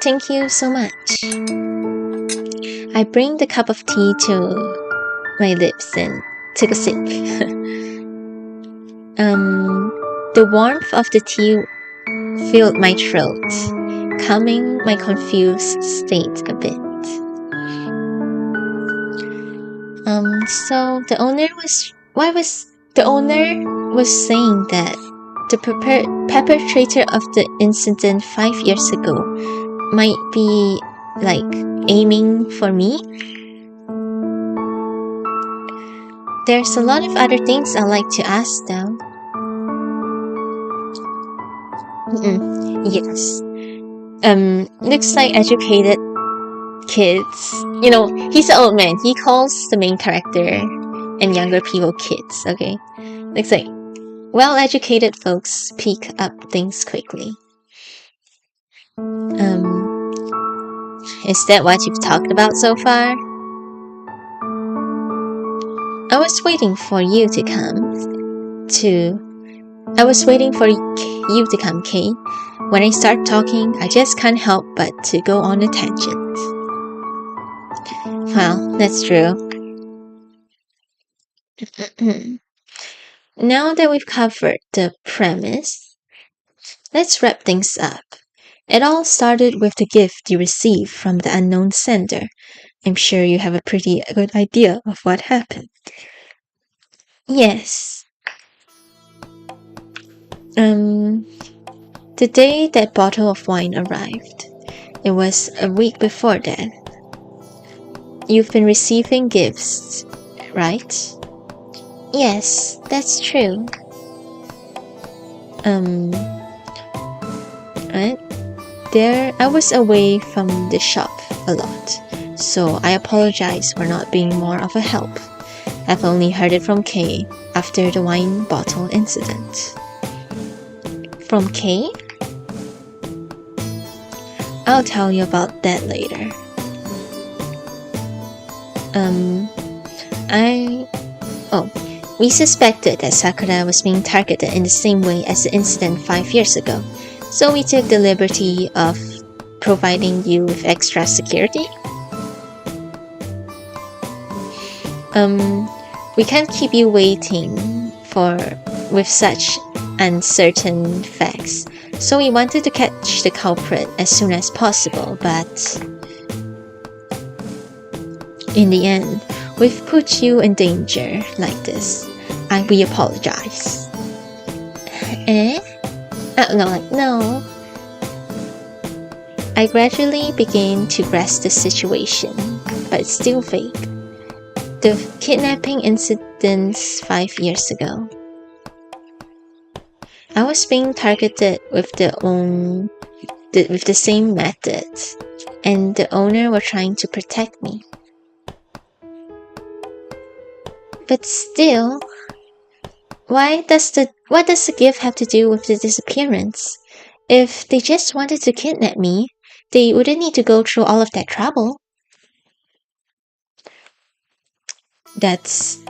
Thank you so much. I bring the cup of tea to my lips and took a sip. The warmth of the tea filled my throat, calming my confused state a bit. So the owner was saying that the perpetrator of the incident 5 years ago might be, aiming for me? There's a lot of other things I'd like to ask though. Yes. Looks like educated kids. You know, he's an old man. He calls the main character and younger people kids, okay? Looks like well-educated folks pick up things quickly. Is that what you've talked about so far? I was waiting for you to come, Kay. When I start talking, I just can't help but to go on a tangent. Well, that's true. Now that we've covered the premise, let's wrap things up. It all started with the gift you received from the unknown sender. I'm sure you have a pretty good idea of what happened. Yes. The day that bottle of wine arrived, it was a week before that. You've been receiving gifts, right? Yes, that's true. Right? I was away from the shop a lot, so I apologize for not being more of a help. I've only heard it from Kay after the wine bottle incident. From Kay? I'll tell you about that later. We suspected that Sakura was being targeted in the same way as the incident 5 years ago, so we took the liberty of providing you with extra security. We can't keep you waiting with such uncertain facts, so we wanted to catch the culprit as soon as possible, but in the end, we've put you in danger like this. We apologize. No. I gradually began to grasp the situation, but it's still vague. The kidnapping incidents 5 years ago. I was being targeted with the same methods, and the owner were trying to protect me. but still, what does the gift have to do with the disappearance? If they just wanted to kidnap me, they wouldn't need to go through all of that trouble. That's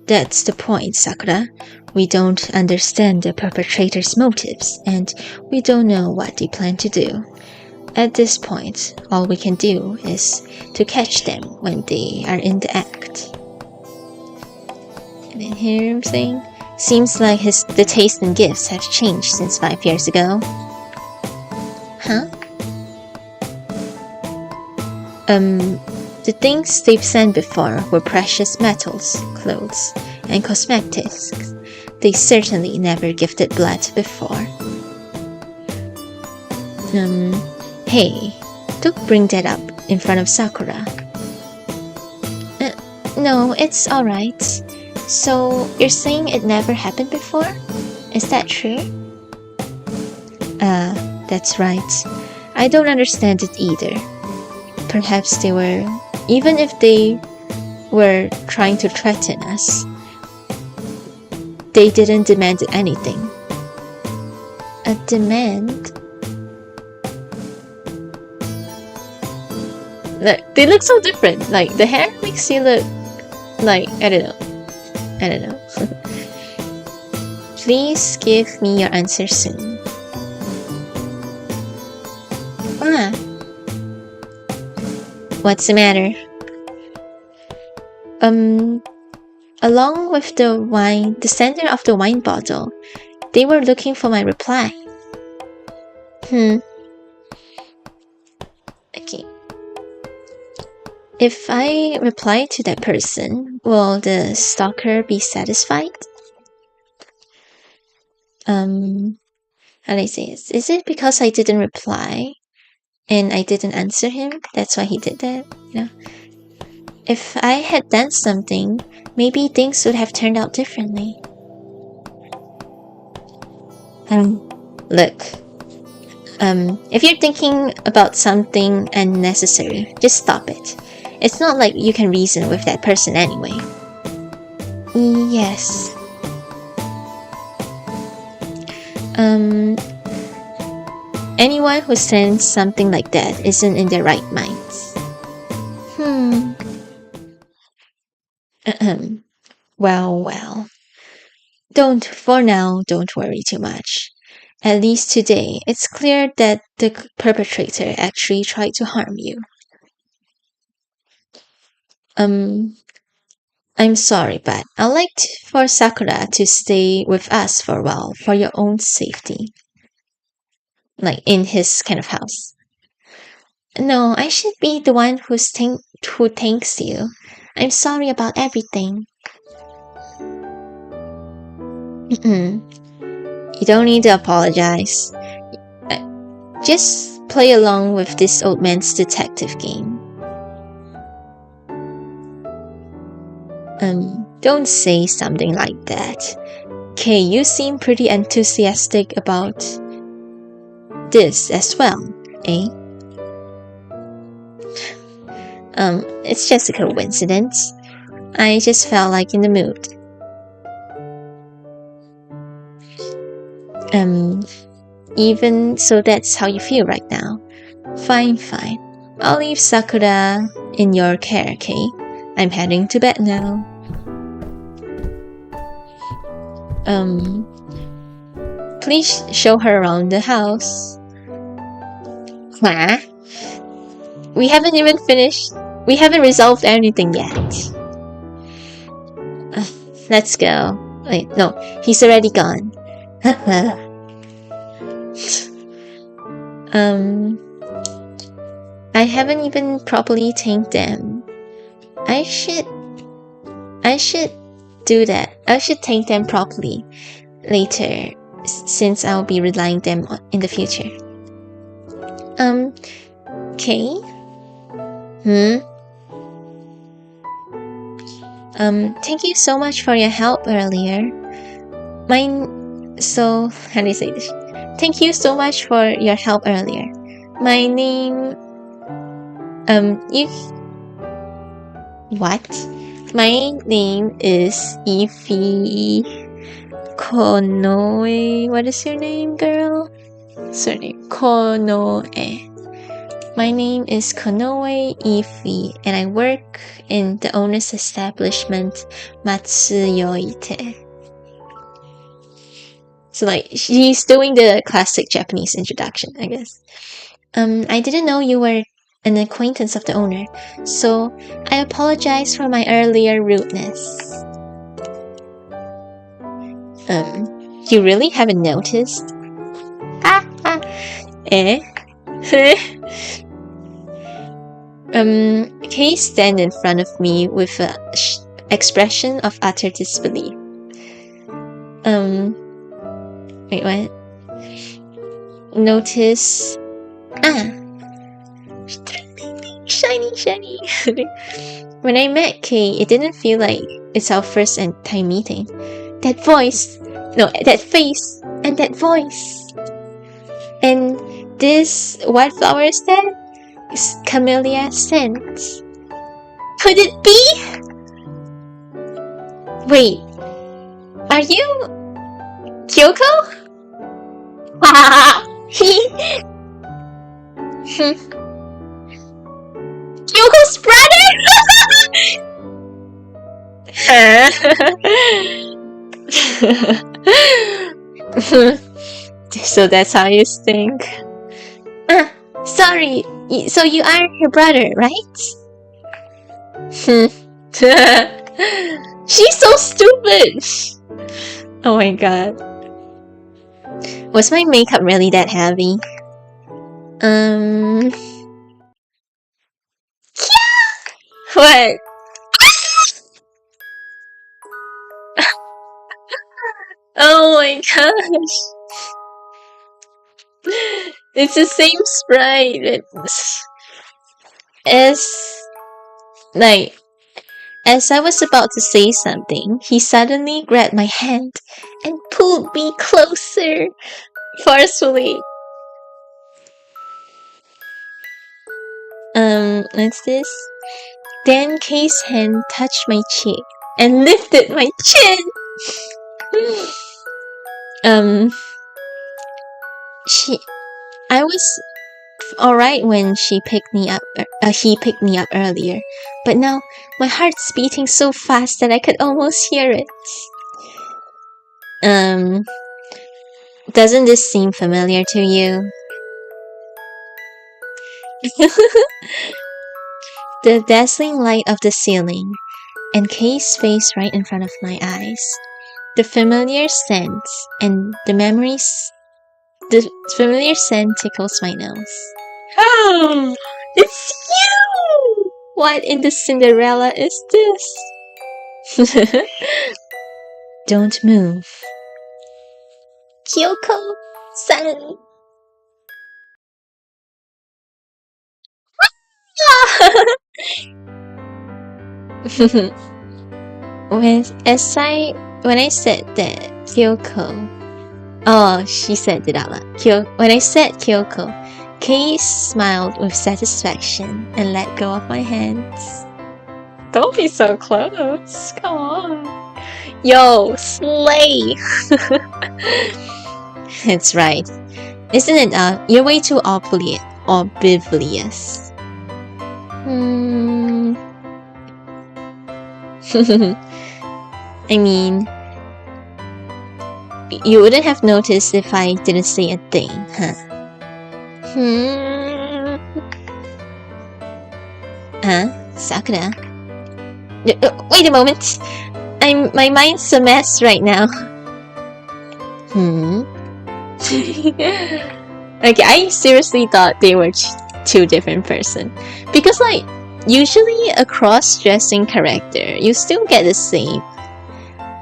the point, Sakura. We don't understand the perpetrator's motives, and we don't know what they plan to do. At this point, all we can do is to catch them when they are in the act. Can you hear him saying? Seems like the taste in gifts have changed since 5 years ago. Huh? The things they've sent before were precious metals, clothes, and cosmetics. They certainly never gifted blood before. Hey, don't bring that up in front of Sakura. No, it's alright. So, you're saying it never happened before? Is that true? That's right. I don't understand it either. Perhaps even if they were trying to threaten us, they didn't demand anything. A demand? They look so different. Like, the hair makes you look like, I don't know. Please give me your answer soon. What's the matter? Along with the sender of the wine bottle, they were looking for my reply. Okay. If I reply to that person, will the stalker be satisfied? How do I say this? Is it because I didn't reply and I didn't answer him? That's why he did that, you know? If I had done something, maybe things would have turned out differently. Look, if you're thinking about something unnecessary, just stop it. It's not like you can reason with that person anyway. Yes. Anyone who sends something like that isn't in their right minds. Well. For now, don't worry too much. At least today, it's clear that the perpetrator actually tried to harm you. I'm sorry, but I'd like for Sakura to stay with us for a while for your own safety. Like in his kind of house. No, I should be the one who thanks you. I'm sorry about everything. You don't need to apologize. Just play along with this old man's detective game. Don't say something like that. Okay, you seem pretty enthusiastic about this as well, eh? It's just a coincidence. I just felt like in the mood. Even so, that's how you feel right now. Fine. I'll leave Sakura in your care, okay? I'm heading to bed now. Please show her around the house. Huh? We haven't even finished. We haven't resolved anything yet. Let's go. Wait, no, he's already gone. I haven't even properly thanked them. I should do that. I should thank them properly later, since I'll be relying them in the future. Okay. Thank you so much for your help earlier. How do you say this? Thank you so much for your help earlier. My name... What? My name is Ify Konoe. What is your name, girl? Surname Konoe. My name is Konoe Ify, and I work in the owner's establishment, Matsuyoite. So like she's doing the classic Japanese introduction, I guess. I didn't know you were an acquaintance of the owner, so I apologize for my earlier rudeness. You really haven't noticed? Eh? Kay stand in front of me with an expression of utter disbelief. Wait, what? Notice. Shiny. When I met Kay, it didn't feel like it's our first time meeting. That voice. No, that face. And that voice. And this, what flower is that? It's camellia scent. Could it be? Wait. Are you Kyoko? Kyoko's brother? So that's how you think. Sorry. So you are her brother, right? She's so stupid. Oh my god. Was my makeup really that heavy? What? Oh my gosh. It's the same sprite. As I was about to say something, he suddenly grabbed my hand and pulled me closer, forcefully. What's this? Then Kay's hand touched my cheek and lifted my chin. I was alright when he picked me up earlier, but now my heart's beating so fast that I could almost hear it. Doesn't this seem familiar to you? The dazzling light of the ceiling, and Kay's face right in front of my eyes. The familiar scent tickles my nose. Oh, it's you! What in the Cinderella is this? Don't move. Kyoko-san. When I said that Kyoko, she said it out loud. When I said Kyoko, Kay smiled with satisfaction and let go of my hands. Don't be so close. Come on. Yo, slay! It's right. Isn't it? You're way too oblivious. I mean, you wouldn't have noticed if I didn't say a thing, huh? Sakura? Wait a moment! My mind's a mess right now. Okay, I seriously thought they were two different person. Because like, usually a cross-dressing character, you still get the same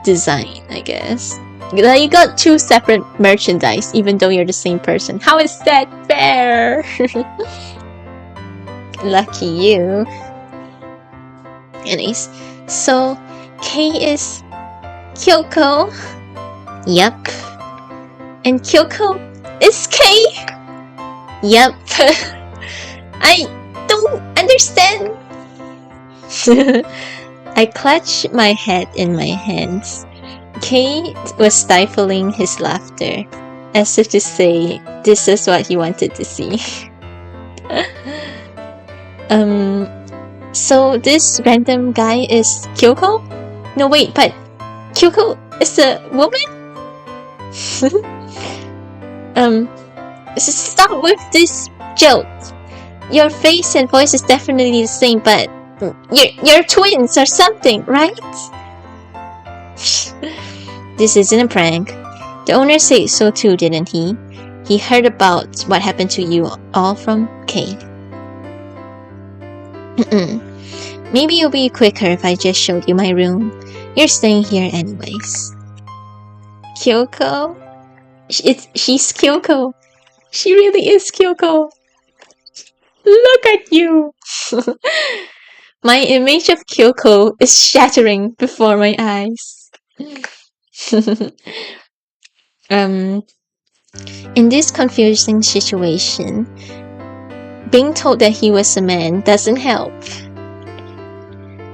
design, I guess. Like, you got two separate merchandise even though you're the same person. How is that fair? Lucky you. Anyways, so Kay is Kyoko. Yep. And Kyoko is Kay. Yep. I don't understand. I clutched my head in my hands. Kay was stifling his laughter, as if to say this is what he wanted to see. So this random guy is Kyoko? No, wait, but Kyoko is a woman? Stop with this joke. Your face and voice is definitely the same, but you're twins or something, right? This isn't a prank. The owner said so too, didn't he? He heard about what happened to you all from Kay. Maybe it'll be quicker if I just showed you my room. You're staying here anyways. Kyoko? She's Kyoko. She really is Kyoko. Look at you! My image of Kyoko is shattering before my eyes. In this confusing situation, being told that he was a man doesn't help.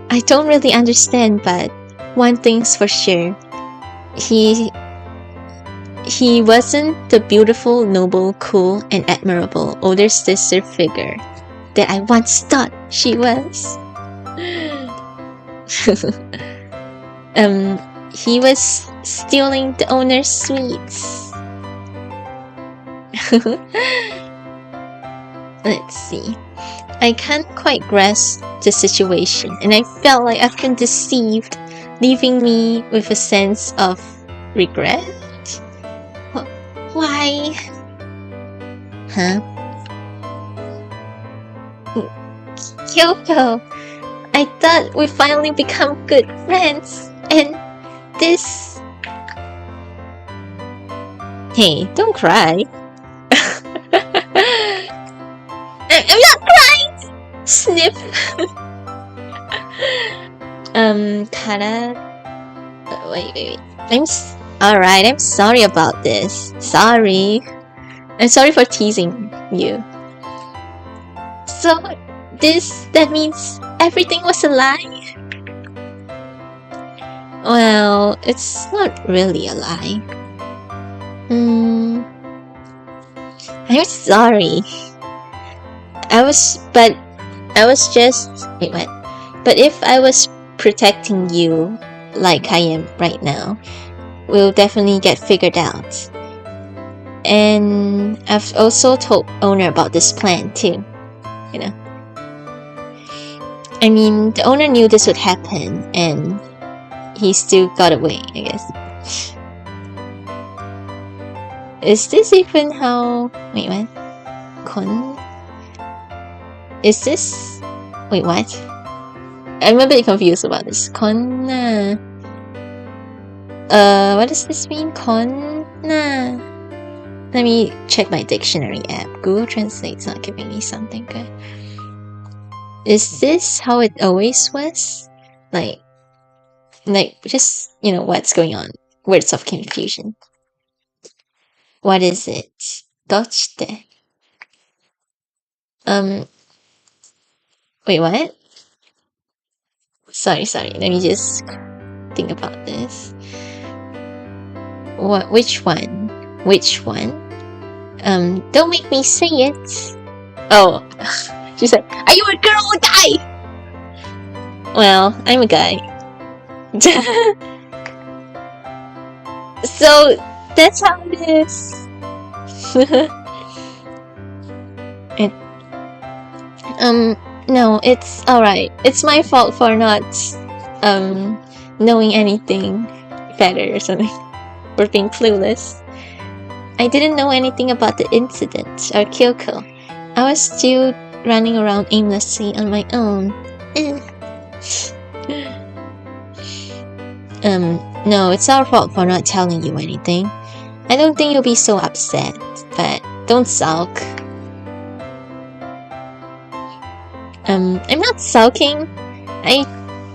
I don't really understand, but one thing's for sure. He wasn't the beautiful, noble, cool, and admirable older sister figure that I once thought she was. He was stealing the owner's sweets. Let's see. I can't quite grasp the situation, and I felt like I've been deceived, leaving me with a sense of regret. Why? Huh? Kyoko, I thought we finally become good friends, and this... Hey, don't cry. I'm not crying! Snip! Wait. Alright, I'm sorry about this. Sorry. I'm sorry for teasing you. So, that means everything was a lie? Well, it's not really a lie. I'm sorry. But if I was protecting you like I am right now, we'll definitely get figured out. And I've also told owner about this plan too, you know. I mean, the owner knew this would happen, and he still got away, I guess. Is this even how... Wait, what? Is this... Wait, what? I'm a bit confused about this. Konna... what does this mean? Konna... Let me check my dictionary app. Google Translate's not giving me something good. Is this how it always was? Like, just, you know, what's going on? Words of confusion. What is it? Dochite. Wait, what? Sorry, let me just think about this. What? Which one? Don't make me say it. Oh, she said, are you a girl or a guy? Well, I'm a guy. So, that's how it is. No, it's alright. It's my fault for not, knowing anything better or something. For being clueless. I didn't know anything about the incident or Kyoko. I was still running around aimlessly on my own. No, it's our fault for not telling you anything. I don't think you'll be so upset, but don't sulk. I'm not sulking. I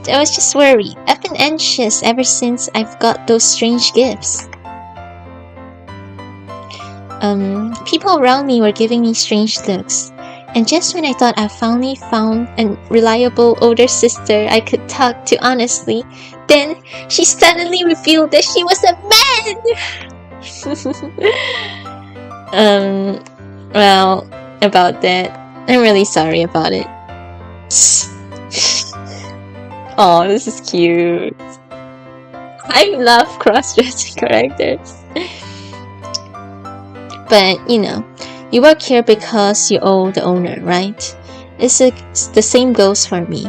was just worried. I've been anxious ever since I've got those strange gifts. People around me were giving me strange looks, And just when I thought I finally found a reliable older sister I could talk to honestly, then she suddenly revealed that she was a man! Well, about that, I'm really sorry about it. Oh, this is cute. I love cross-dressing characters. But, you know, you work here because you owe the owner, right? The same goes for me.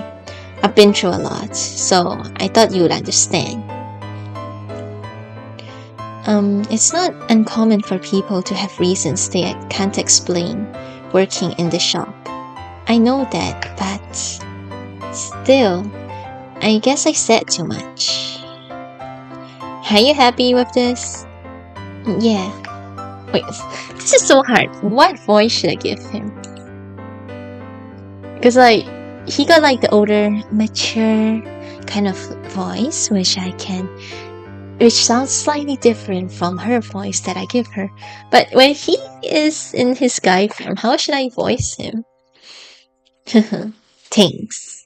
I've been through a lot, so I thought you would understand. It's not uncommon for people to have reasons they can't explain working in the shop. I know that, but still, I guess I said too much. Are you happy with this? Yeah. Wait, this is so hard. What voice should I give him? Because he got the older, mature kind of voice, which sounds slightly different from her voice that I give her. But when he is in his guy form, how should I voice him? Thanks.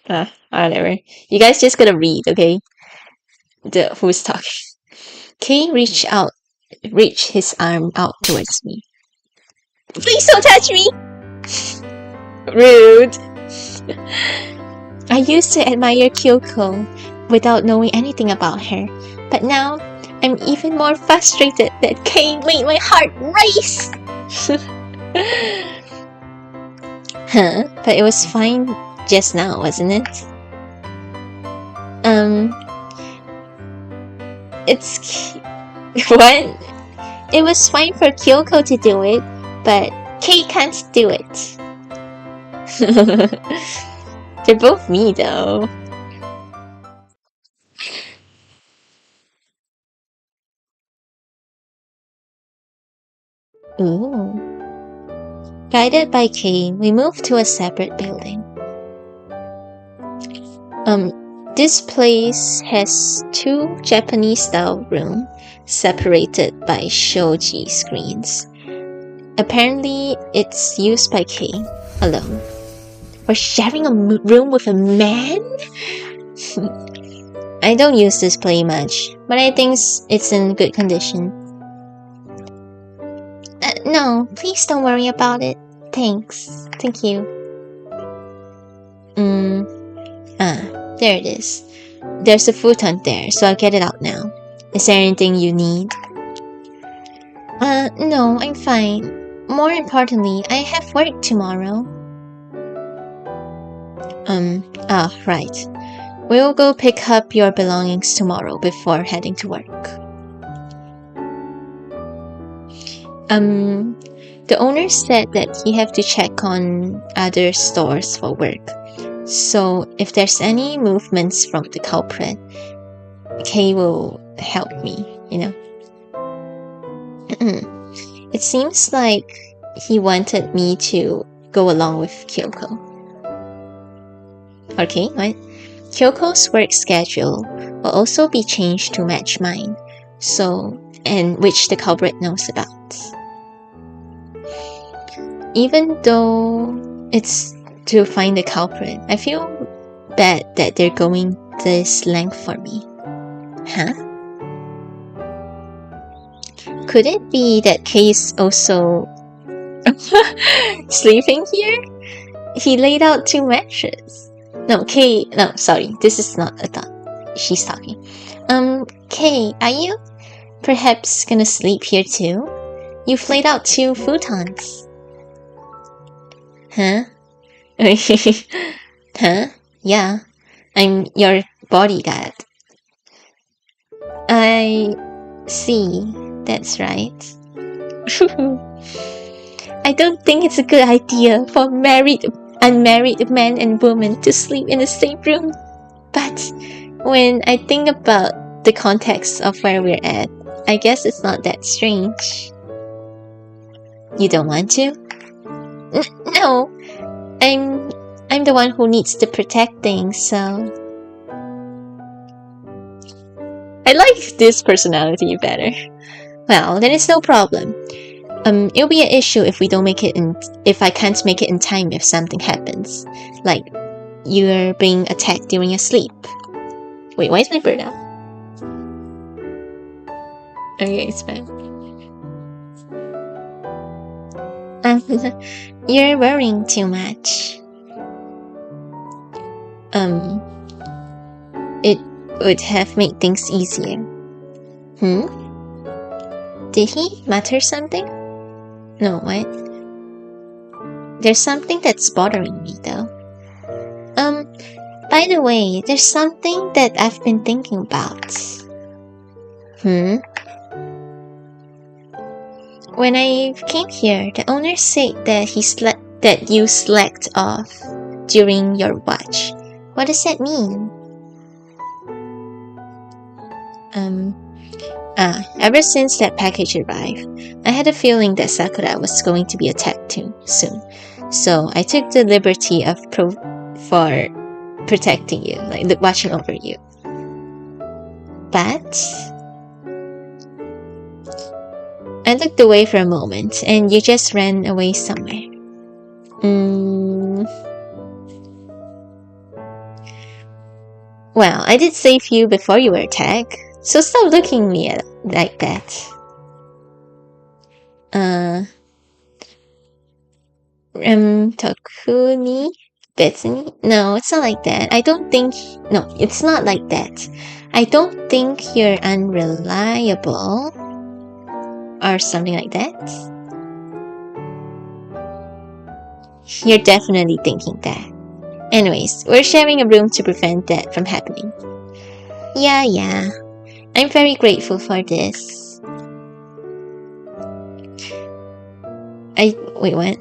Whatever. You guys just gotta read, okay? Who's talking. Kay reached his arm out towards me. Please don't touch me! Rude. I used to admire Kyoko without knowing anything about her, but now I'm even more frustrated that Kay made my heart race! But it was fine just now, wasn't it? What? It was fine for Kyoko to do it, but Kay can't do it. They're both me, though. Ooh. Guided by Kay, we moved to a separate building. This place has 2 Japanese-style rooms separated by shoji screens. Apparently, it's used by Kay alone. We're sharing a room with a man? I don't use this play much, but I think it's in good condition. No, please don't worry about it. Thanks. Thank you. There it is. There's a futon there, so I'll get it out now. Is there anything you need? No, I'm fine. More importantly, I have work tomorrow. Right. We'll go pick up your belongings tomorrow before heading to work. The owner said that he have to check on other stores for work. So if there's any movements from the culprit, Kay will help me, you know. It seems like he wanted me to go along with Kyoko. Okay, what? Kyoko's work schedule will also be changed to match mine, and which the culprit knows about. Even though it's to find the culprit, I feel bad that they're going this length for me. Huh? Could it be that Kay's also sleeping here? He laid out 2 mattresses. No, sorry, this is not a thought. She's talking. Kay, are you perhaps gonna sleep here too? You've laid out 2 futons. Huh? Huh? Yeah, I'm your bodyguard. I see, that's right. I don't think it's a good idea for unmarried men and women to sleep in the same room. But when I think about the context of where we're at, I guess it's not that strange. You don't want to? No, I'm the one who needs to protect things, so... I like this personality better. Well, then it's no problem. It'll be an issue if we don't make it if I can't make it in time if something happens. Like, you're being attacked during your sleep. Wait, why is my bird out? Okay, it's fine. You're worrying too much. It would have made things easier. Did he mutter something? No, what? There's something that's bothering me though. By the way, there's something that I've been thinking about. When I came here, the owner said that you slacked off during your watch. What does that mean? Ever since that package arrived, I had a feeling that Sakura was going to be attacked too soon. So I took the liberty of for protecting you, like watching over you. But I looked away for a moment, and you just ran away somewhere. Well, I did save you before you were attacked, so stop looking at me like that. Tokuni? Betsuni? No, it's not like that. No, it's not like that. I don't think you're unreliable. Or something like that. You're definitely thinking that. Anyways, we're sharing a room to prevent that from happening. Yeah. I'm very grateful for this. Wait, what?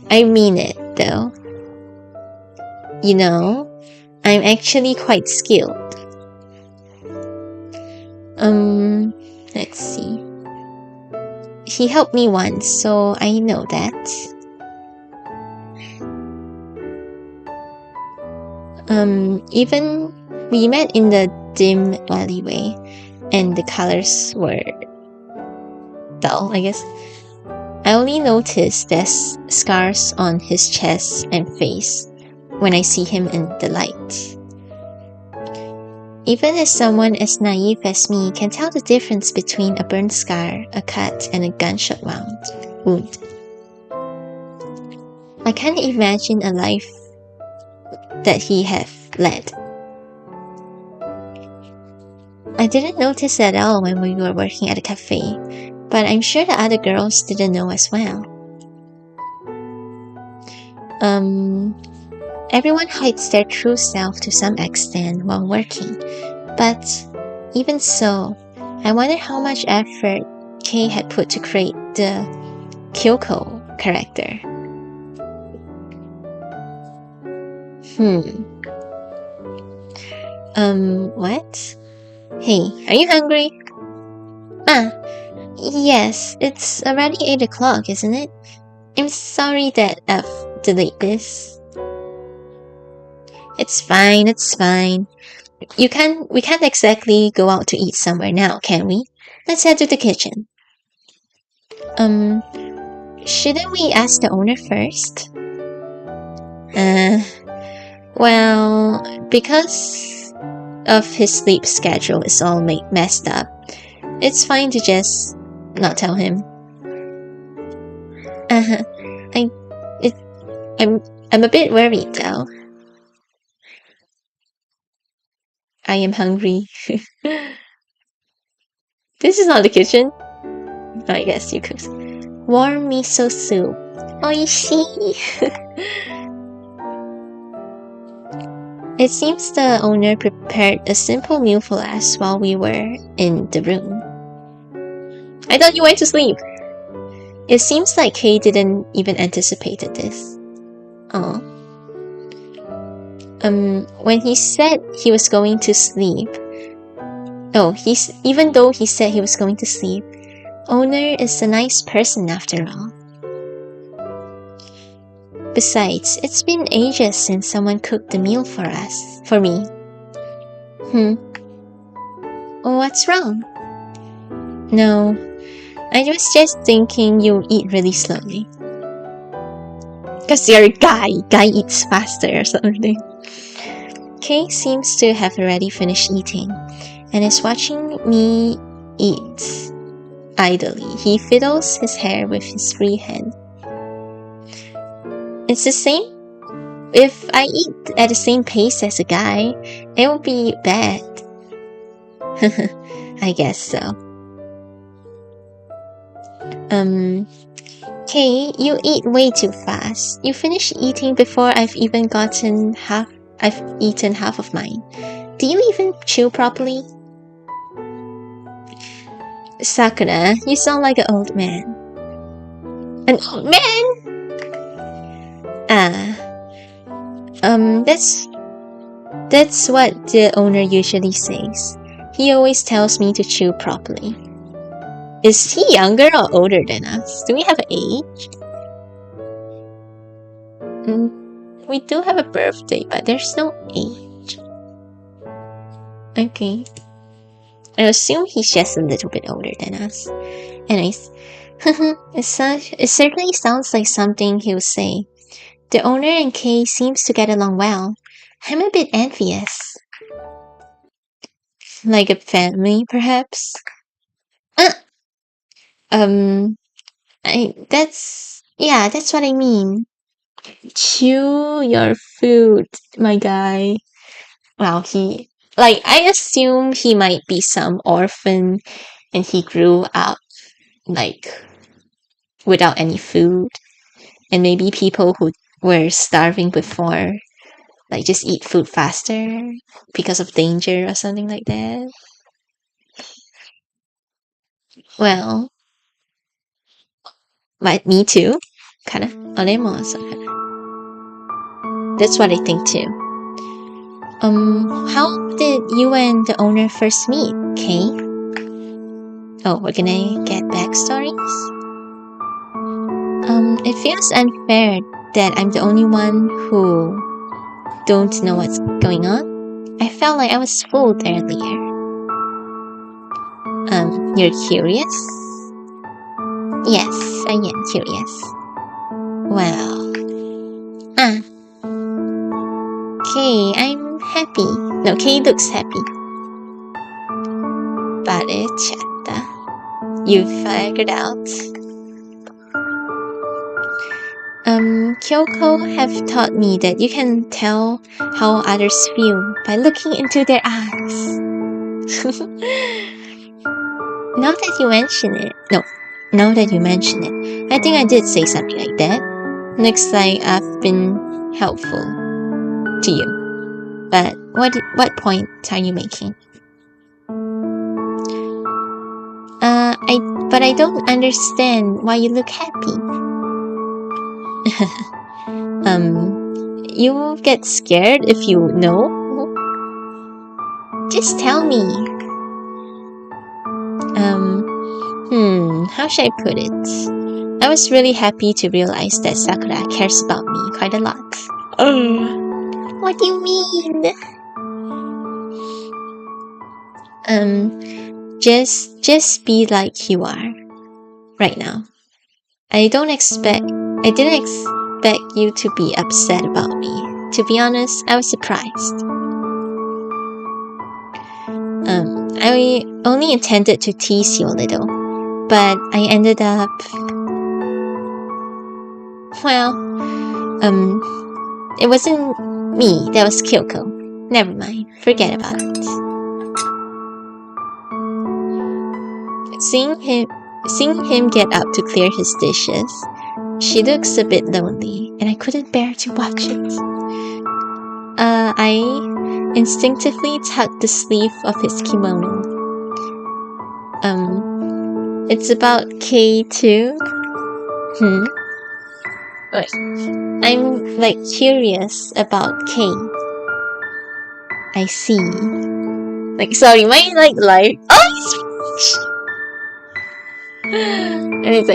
I mean it, though. You know, I'm actually quite skilled. Let's see. He helped me once, so I know that. Even we met in the dim alleyway, and the colors were dull, I guess. I only noticed there's scars on his chest and face when I see him in the light. Even as someone as naive as me can tell the difference between a burn scar, a cut, and a gunshot wound. I can't imagine a life that he have led. I didn't notice at all when we were working at a cafe, but I'm sure the other girls didn't know as well. Everyone hides their true self to some extent while working, but even so, I wonder how much effort Kei had put to create the Kyoko character. What? Hey, are you hungry? Yes, it's already 8 o'clock, isn't it? I'm sorry that I've delayed this. It's fine. We can't exactly go out to eat somewhere now, can we? Let's head to the kitchen. Shouldn't we ask the owner first? Well, because of his sleep schedule is all messed up, it's fine to just not tell him. I'm a bit worried though. I am hungry. This is not the kitchen. I guess you cooked. Warm miso soup. Oishii! It seems the owner prepared a simple meal for us while we were in the room. I thought you went to sleep. It seems like Kei didn't even anticipate this. When he said he was going to sleep, even though he said he was going to sleep, owner is a nice person after all. Besides, it's been ages since someone cooked the meal for me. What's wrong? No, I was just thinking you eat really slowly. Because you're a guy. Guy eats faster or something. Kay seems to have already finished eating and is watching me eat idly. He fiddles his hair with his free hand. It's the same. If I eat at the same pace as a guy, it would be bad. I guess so. Kay, you eat way too fast. You finish eating before I've eaten half of mine. Do you even chew properly? Sakura, you sound like an old man. An old man? That's what the owner usually says. He always tells me to chew properly. Is he younger or older than us? Do we have an age? We do have a birthday, but there's no age. Okay. I assume he's just a little bit older than us. Anyways, it certainly sounds like something he'll say. The owner and Kay seems to get along well. I'm a bit envious. Like a family, perhaps? That's what I mean. Chew your food, my guy. Wow, I assume he might be some orphan and he grew up, without any food. And maybe people who were starving before, just eat food faster because of danger or something like that. Well, but me too. Kinda. That's what I think too. How did you and the owner first meet, Kay? Oh, we're gonna get backstories? It feels unfair that I'm the only one who don't know what's going on. I felt like I was fooled earlier. You're curious? Yes, I am curious. Well, Kay, I'm happy. No, Kay looks happy. Parecetta. You figured out. Kyoko have taught me that you can tell how others feel by looking into their eyes. Now that you mention it, I think I did say something like that. Looks like I've been helpful to you. But what point are you making? I don't understand why you look happy. You get scared if you know? Just tell me. How should I put it? I was really happy to realize that Sakura cares about me quite a lot. What do you mean? Just be like you are right now. I didn't expect you to be upset about me. To be honest, I was surprised. I only intended to tease you a little, but I ended up... Well, it wasn't me, that was Kyoko. Never mind, forget about it. Seeing him get up to clear his dishes, she looks a bit lonely, and I couldn't bear to watch it. I instinctively tugged the sleeve of his kimono. It's about Kay too? Wait, I'm curious about Kay. I see. Sorry, my light. And it's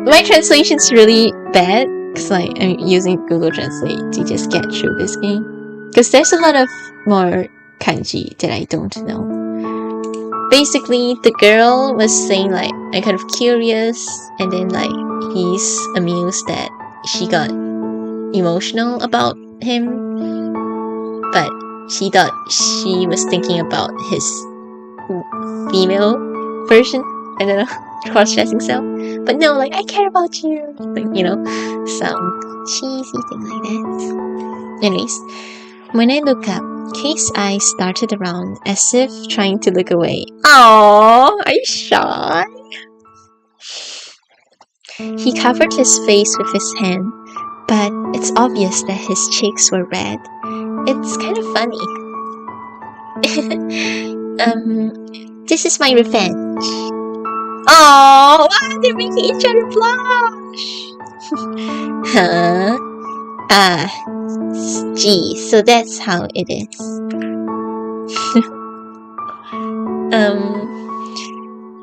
my translation's really bad because I'm using Google Translate to just get through this game. Because there's a lot of more kanji that I don't know. Basically, the girl was saying I'm kind of curious, and then like he's amused that she got emotional about him, but she thought she was thinking about his female version, I don't know, cross-dressing self. But no, like, I care about you, like, you know, some cheesy thing like that. Anyways, when I look up, Kay's eyes started around as if trying to look away. Aww, are you shy? He covered his face with his hand, but it's obvious that his cheeks were red. It's kind of funny. This is my revenge. Oh, wow, they're making each other blush. Huh? Gee, so that's how it is.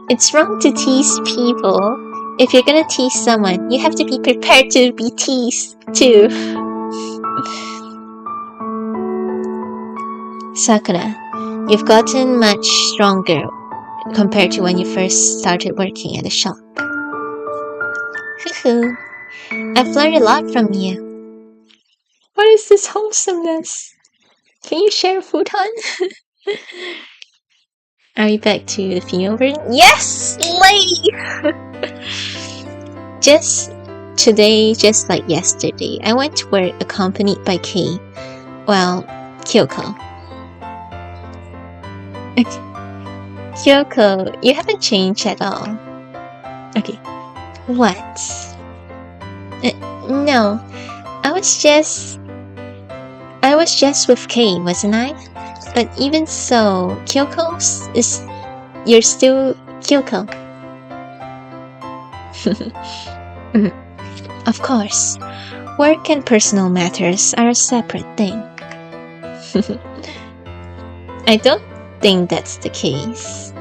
It's wrong to tease people. If you're gonna tease someone, you have to be prepared to be teased too. Sakura, you've gotten much stronger compared to when you first started working at the shop. Hoo-hoo. I've learned a lot from you. What is this wholesomeness? Can you share food, hon? Are we back to the female version? Yes! Slay! Just today, just like yesterday, I went to work accompanied by Kay. Well, Kyoko. Okay. Kyoko, you haven't changed at all. Okay. What? No. I was just with Kay, wasn't I? But even so, you're still Kyoko. Of course, work and personal matters are a separate thing. I don't think that's the case.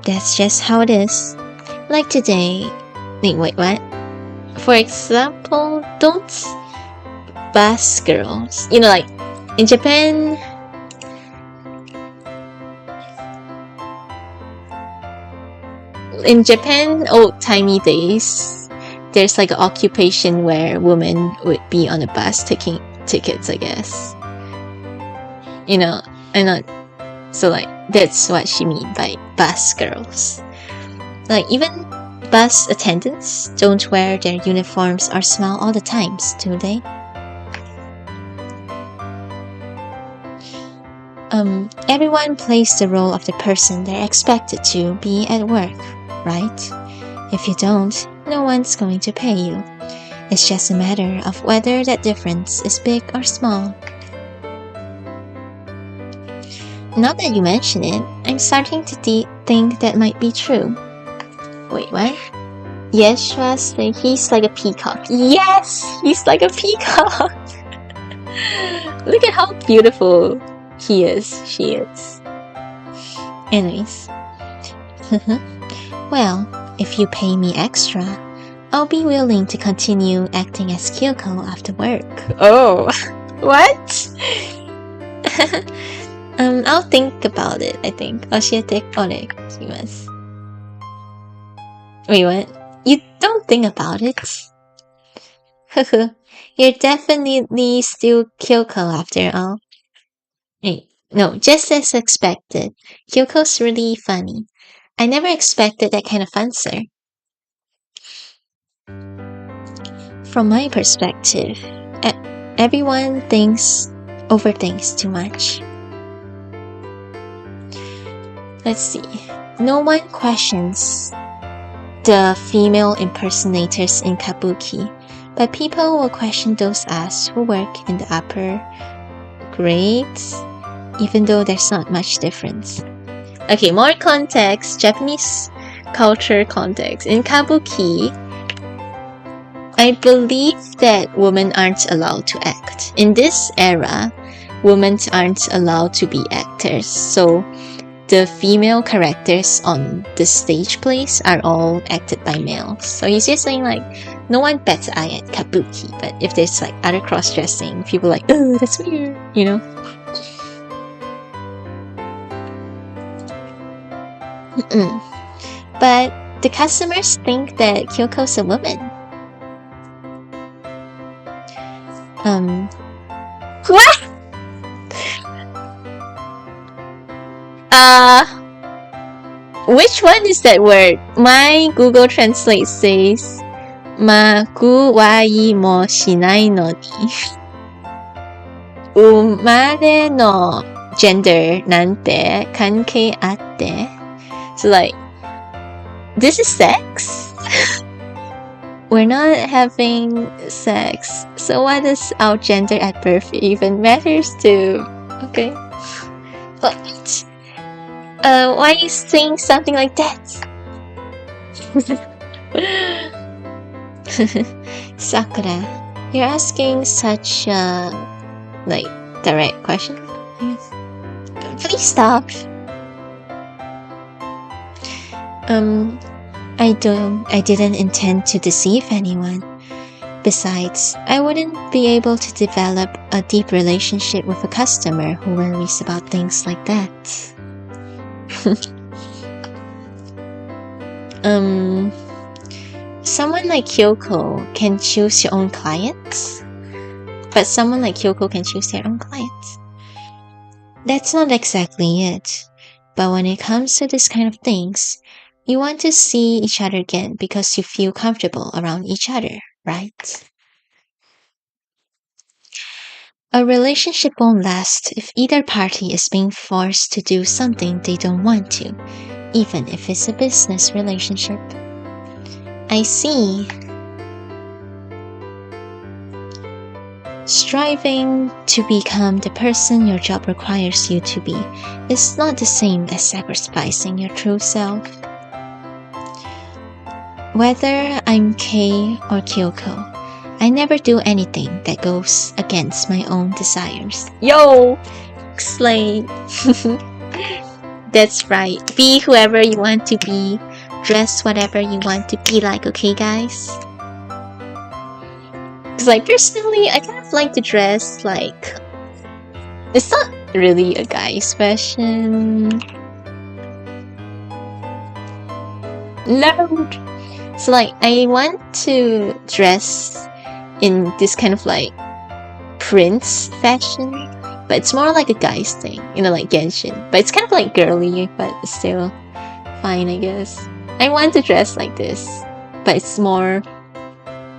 That's just how it is. Like today. Wait, what? For example, don't bus girls. You know, like in Japan, old-timey days, there's like an occupation where women would be on a bus taking tickets, I guess. You know, so like that's what she mean by bus girls. Like even bus attendants don't wear their uniforms or smile all the times, do they? Everyone plays the role of the person they're expected to be at work, right? If you don't, no one's going to pay you. It's just a matter of whether that difference is big or small. Now that you mention it, I'm starting to think that might be true. Wait, what? Yeshua's saying he's like a peacock. Yes! He's like a peacock! Look at how beautiful she is. Anyways. Well, if you pay me extra, I'll be willing to continue acting as Kyoko after work. Oh! What? I'll think about it, I think. 教えてお願いします. Wait, what? You don't think about it? You're definitely still Kyoko after all. Wait, no, just as expected. Kyoko's really funny. I never expected that kind of answer. From my perspective, everyone overthinks too much. Let's see. No one questions the female impersonators in Kabuki, but people will question those us who work in the upper grades, even though there's not much difference. Okay, more context, Japanese culture context. In Kabuki, I believe that women aren't allowed to act. In this era, women aren't allowed to be actors, so the female characters on the stage plays are all acted by males. So he's just saying like, no one bets an eye at Kabuki, but if there's like other cross-dressing, people are like, oh, that's weird, you know? But the customers think that Kyoko's a woman. What? Which one is that word? My Google Translate says まくわいもしないのに生まれの gender なんて関係あって So like, this is sex? We're not having sex. So what does our gender at birth even matters to? Okay. What? Why are you saying something like that? Sakura, you're asking such like direct question. Please stop. I didn't intend to deceive anyone. Besides, I wouldn't be able to develop a deep relationship with a customer who worries about things like that. Someone like Kyoko can choose your own clients, but someone like Kyoko can choose their own clients. That's not exactly it, but when it comes to this kind of things, you want to see each other again because you feel comfortable around each other, right? A relationship won't last if either party is being forced to do something they don't want to, even if it's a business relationship. I see. Striving to become the person your job requires you to be is not the same as sacrificing your true self. Whether I'm Kei or Kyoko, I never do anything that goes against my own desires. Yo! Slay! That's right. Be whoever you want to be. Dress whatever you want to be like, okay guys? Because like personally, I kind of like to dress like... It's not really a guy's fashion. Loud! So like, I want to dress in this kind of like prince fashion, but it's more like a guy's thing, you know, like Genshin. But it's kind of like girly, but still fine, I guess. I want to dress like this, but it's more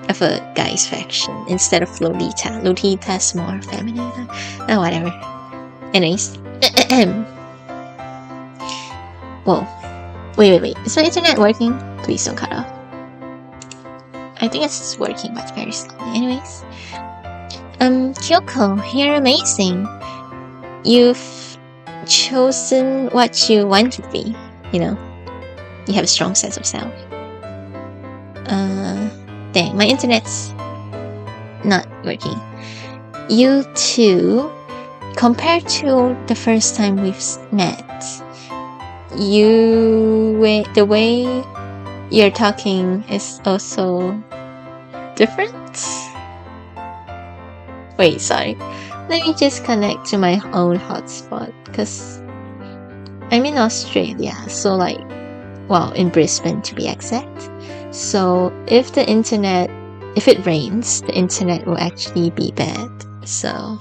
of a guy's fashion instead of Lolita. Lolita's more feminine. Oh, whatever. Anyways. Whoa. Wait. Is my internet working? Please don't cut off. I think it's working, but very slowly. Anyways. Kyoko, you're amazing. You've chosen what you want to be, you know. You have a strong sense of self. Dang, my internet's not working. You two, compared to the first time we've met, the way you're talking is also different. Wait, sorry. Let me just connect to my own hotspot because I'm in Australia, so like, well, in Brisbane to be exact. So if it rains, the internet will actually be bad. So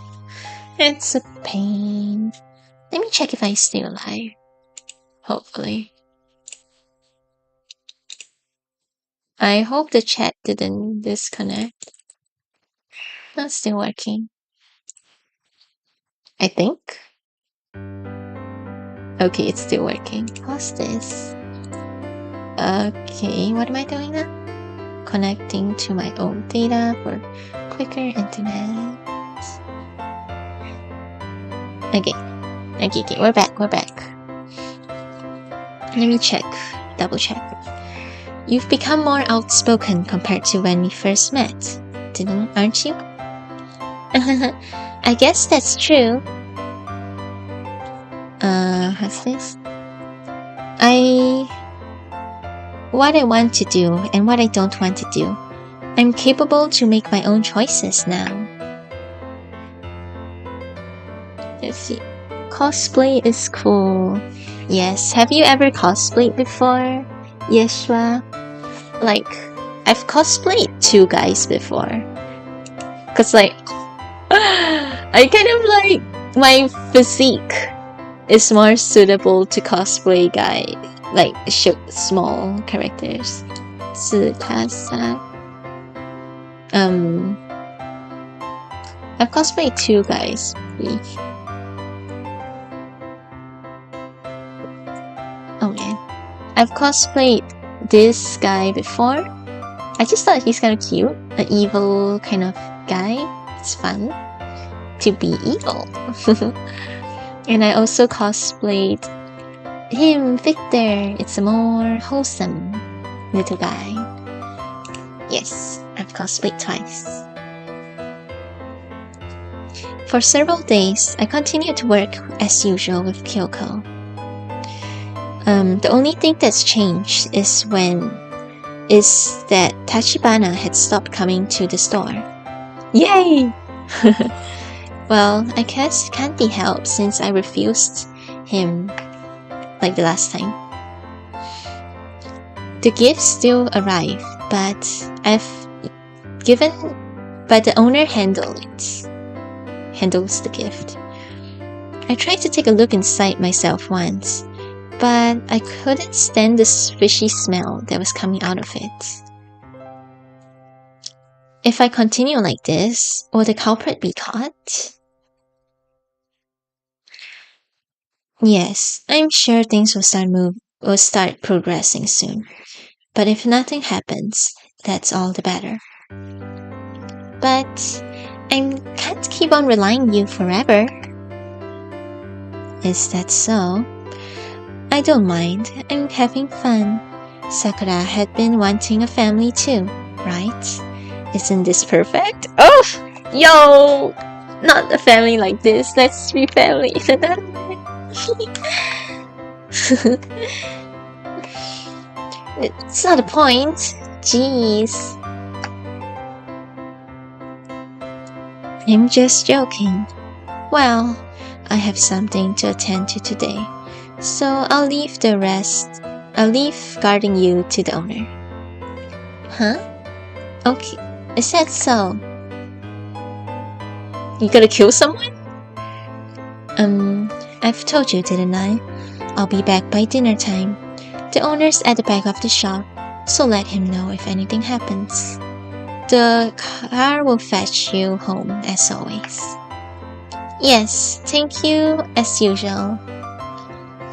it's a pain. Let me check if I stay alive. Hopefully. I hope the chat didn't disconnect. That's still working. I think. Okay, it's still working. How's this? Okay, what am I doing now? Connecting to my own data for quicker internet. Okay, we're back. Let me check, double check. You've become more outspoken compared to when we first met, aren't you? I guess that's true. What's this? What I want to do and what I don't want to do. I'm capable to make my own choices now. Let's see. Cosplay is cool. Yes, have you ever cosplayed before, Yeshua? Like, I've cosplayed 2 guys before. Cause like, I kind of like, my physique is more suitable to cosplay guy, like small characters. 4加3. I've cosplayed 2 guys. Oh man, I've cosplayed this guy before. I just thought he's kind of cute, an evil kind of guy. It's fun to be evil. And I also cosplayed him, Victor. It's a more wholesome little guy. Yes, I've cosplayed twice. For several days, I continued to work as usual with Kyoko. The only thing that's changed is that Tachibana had stopped coming to the store. Yay! Well, I guess it can't be helped since I refused him like the last time. The gifts still arrive, but the owner handles the gift. I tried to take a look inside myself once, but I couldn't stand the fishy smell that was coming out of it. If I continue like this, will the culprit be caught? Yes, I'm sure things will start progressing soon. But if nothing happens, that's all the better. But I can't keep on relying on you forever. Is that so? I don't mind. I'm having fun. Sakura had been wanting a family too, right? Isn't this perfect? Oh! Yo! Not a family like this. Let's be family. It's not a point. Jeez. I'm just joking. Well, I have something to attend to today, so I'll leave guarding you to the owner. Huh? Okay, is that so? You gotta kill someone? I've told you, didn't I? I'll be back by dinner time. The owner's at the back of the shop, so let him know if anything happens. The car will fetch you home as always. Yes, thank you as usual.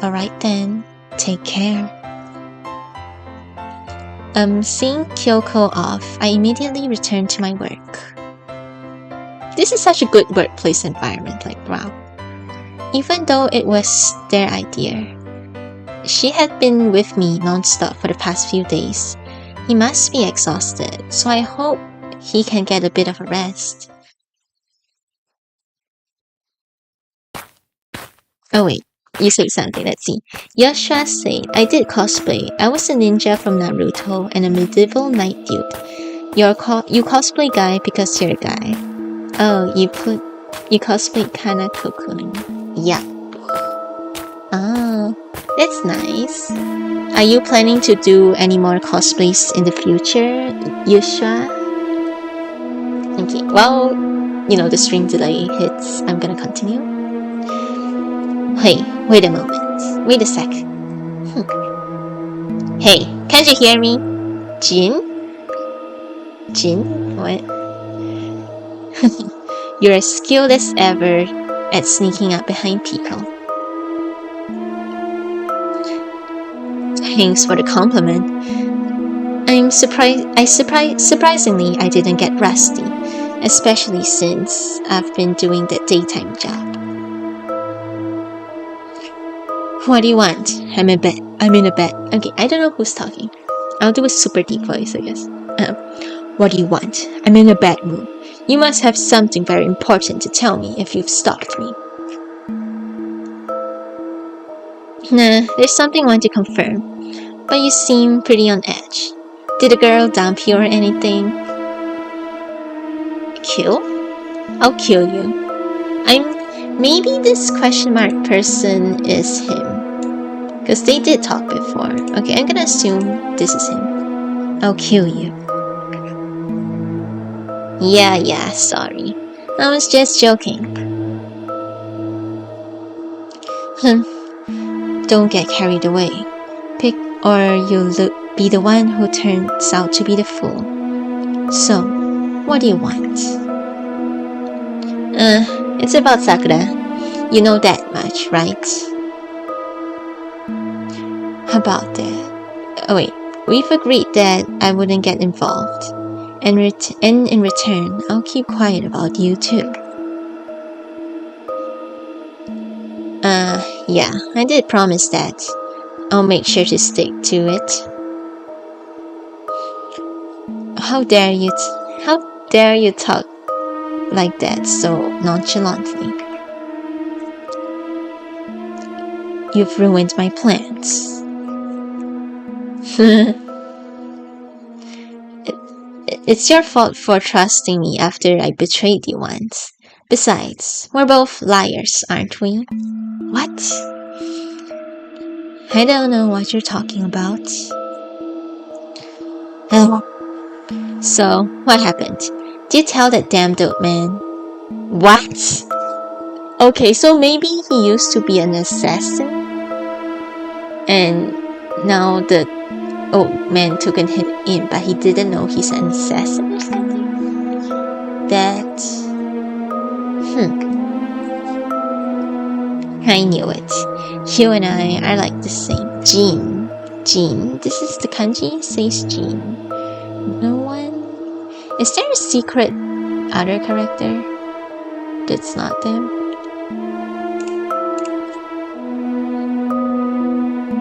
Alright then, take care. Seeing Kyoko off, I immediately returned to my work. This is such a good workplace environment, like wow. Even though it was their idea. She had been with me non-stop for the past few days. He must be exhausted, so I hope he can get a bit of a rest. Oh wait, you said something, let's see. Yasha said, I did cosplay. I was a ninja from Naruto and a medieval knight dude. You cosplay guy because you're a guy. Oh, you cosplay Kanako-kun. Yeah. Ah, that's nice. Are you planning to do any more cosplays in the future, Yusha? Okay, well, the stream delay hits. I'm gonna continue. Hey, wait a moment. Wait a sec. Hey, can't you hear me? Jin? Jin? What? You're as skilled as ever at sneaking up behind people. Thanks for the compliment. Surprisingly, I didn't get rusty, especially since I've been doing that daytime job. What do you want? I'm in a bed. Okay, I don't know who's talking. I'll do a super deep voice, I guess. What do you want? I'm in a bad mood. You must have something very important to tell me if you've stalked me. Nah, there's something I want to confirm. But you seem pretty on edge. Did a girl dump you or anything? Kill? I'll kill you. Maybe this question mark person is him. Because they did talk before. Okay, I'm gonna assume this is him. I'll kill you. Yeah, sorry. I was just joking. Don't get carried away. Pick or you'll be the one who turns out to be the fool. So, what do you want? It's about Sakura. You know that much, right? About that. Oh wait, we've agreed that I wouldn't get involved. And in return, I'll keep quiet about you too. Yeah, I did promise that. I'll make sure to stick to it. How dare you talk like that so nonchalantly? You've ruined my plans. It's your fault for trusting me after I betrayed you once. Besides, we're both liars, aren't we? What? I don't know what you're talking about. So, what happened? Did you tell that damn dope man? What? Okay, so maybe he used to be an assassin? And now the old man took him in, but he didn't know he's an assassin or something? That... I knew it. You and I are like the same. Jean. This is the kanji, says Jean. No one... Is there a secret other character that's not them?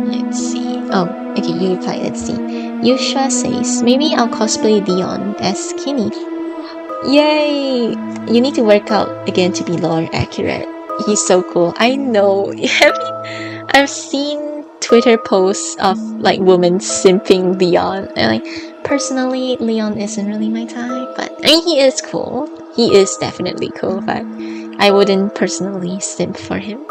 Let's see. Oh, okay, you reply. Let's see. Yusha says, maybe I'll cosplay Leon as Kinney. Yay! You need to work out again to be lore accurate. He's so cool. I know. I've seen Twitter posts of like women simping Leon. And like, personally, Leon isn't really my type, but I mean, he is cool. He is definitely cool, but I wouldn't personally simp for him.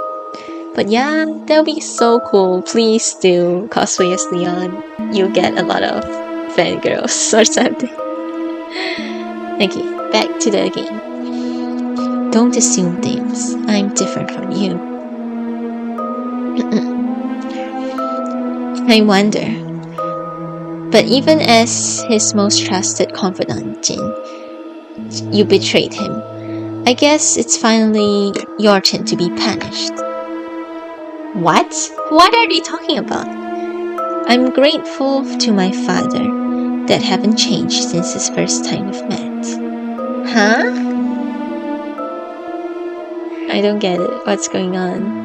But yeah, that'll be so cool. Please do cosplay as Leon. You'll get a lot of fangirls or something. Okay, back to the game. Don't assume things. I'm different from you. I wonder. But even as his most trusted confidant, Jin, you betrayed him. I guess it's finally your turn to be punished. What? What are they talking about? I'm grateful to my father that haven't changed since his first time we've met. Huh? I don't get it. What's going on?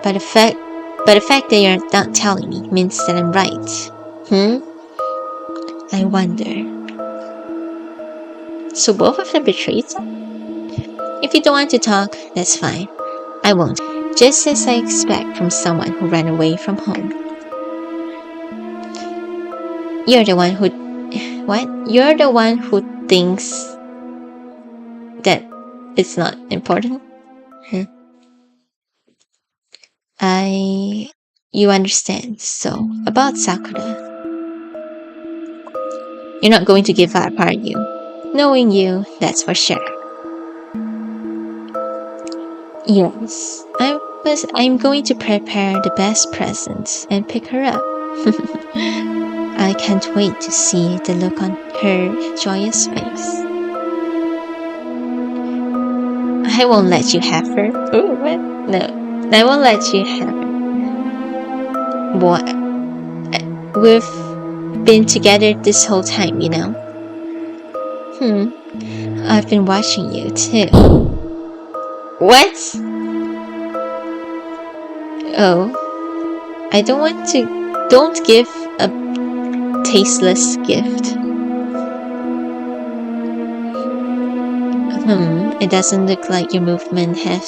But the fact that you're not telling me means that I'm right. I wonder. So both of them betrayed him? If you don't want to talk, that's fine. I won't. Just as I expect from someone who ran away from home. You're the one who... What? You're the one who thinks that it's not important? You understand. So, about Sakura. You're not going to give up, are you? Knowing you, that's for sure. Yes. I'm going to prepare the best presents and pick her up. I can't wait to see the look on her joyous face. I won't let you have her. Oh, what? No, I won't let you have her. What? We've been together this whole time, you know. I've been watching you too. What? Oh, I don't want to. Don't give a tasteless gift. It doesn't look like your movement has.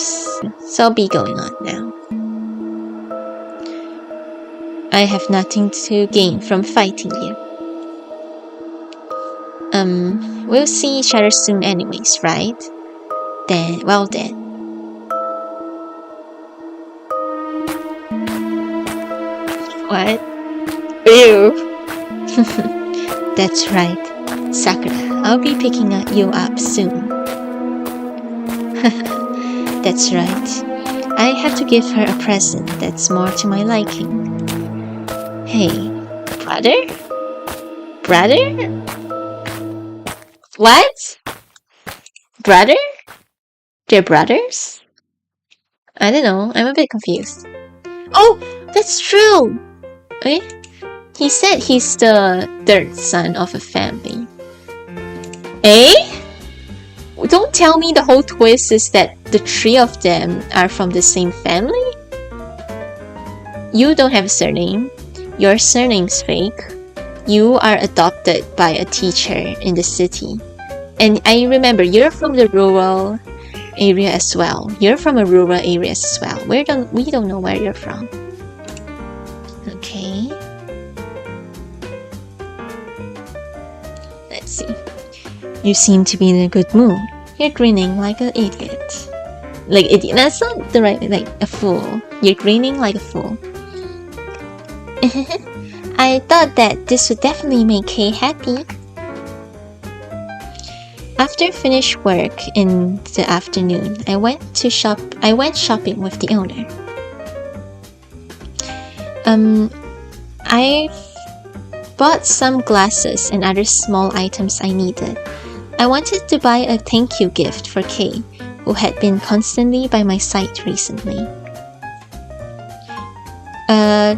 So I'll be going on now. I have nothing to gain from fighting you. We'll see each other soon anyways, right? Well then. What? Ew. That's right, Sakura. I'll be picking you up soon. That's right. I have to give her a present that's more to my liking. Hey, Brother? Brother? What? Brother? They're brothers? I don't know. I'm a bit confused. Oh, that's true! Okay. He said he's the third son of a family. Eh? Don't tell me the whole twist is that the three of them are from the same family? You don't have a surname. Your surname's fake. You are adopted by a teacher in the city. And I remember you're from the rural area as well. You're from a rural area as well. We don't know where you're from. Okay. Let's see. you seem to be in a good mood. You're grinning like an idiot. Like idiot. That's not the right, like a fool. You're grinning like a fool. I thought that this would definitely make Kay happy. After finished work in the afternoon, I went shopping with the owner. I bought some glasses and other small items I needed. I wanted to buy a thank you gift for Kay, who had been constantly by my side recently.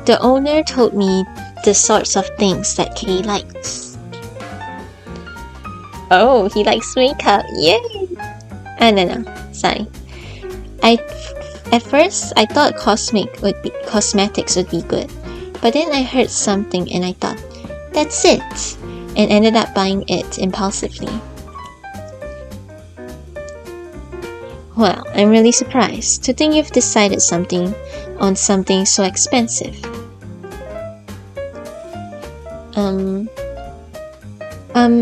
The owner told me the sorts of things that Kay likes. Oh, he likes makeup! Yay! No, sorry. At first, I thought cosmetics would be good, but then I heard something and I thought, that's it, and ended up buying it impulsively. Well, I'm really surprised to think you've decided on something so expensive.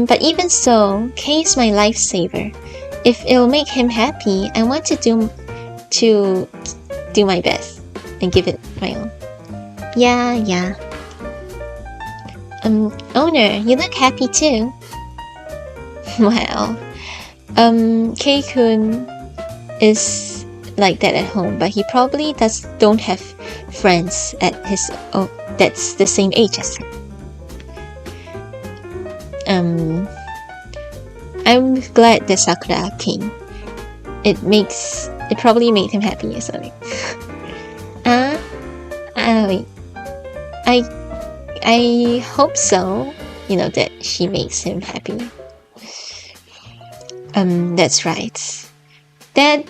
But even so, Kay is my lifesaver. If it'll make him happy, I want to do my best and give it my all. Yeah. Owner, you look happy too. Well, Kei-kun is like that at home, but he probably don't have friends that's the same age as him. I'm glad that Sakura came. It probably made him happy. Sorry. Wait. I hope so. That she makes him happy. That's right. That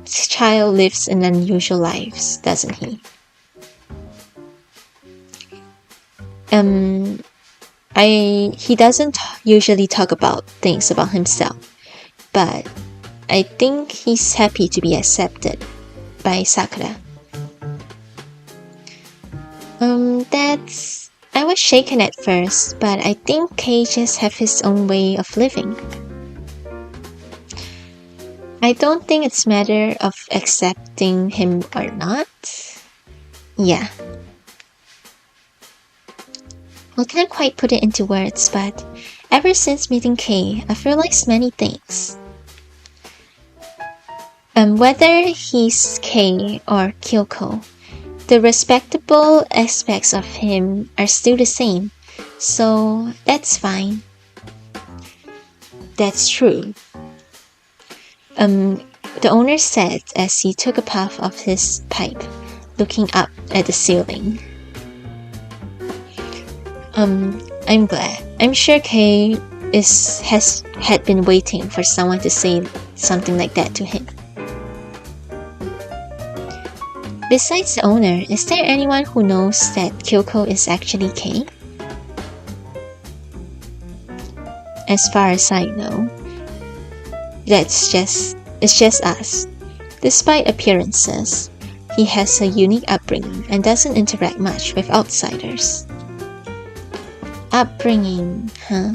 child lives an unusual lives, doesn't he? He doesn't usually talk about things about himself, but I think he's happy to be accepted by Sakura. I was shaken at first, but I think Kei just have his own way of living. I don't think it's a matter of accepting him or not. Yeah. I can't quite put it into words, but ever since meeting Kei, I've realized many things. Whether he's Kei or Kyoko, the respectable aspects of him are still the same, so that's fine. That's true. The owner said as he took a puff of his pipe, looking up at the ceiling. I'm glad. I'm sure Kei had been waiting for someone to say something like that to him. Besides the owner, is there anyone who knows that Kyoko is actually Kei? As far as I know, it's just us. Despite appearances, he has a unique upbringing and doesn't interact much with outsiders. Upbringing, huh?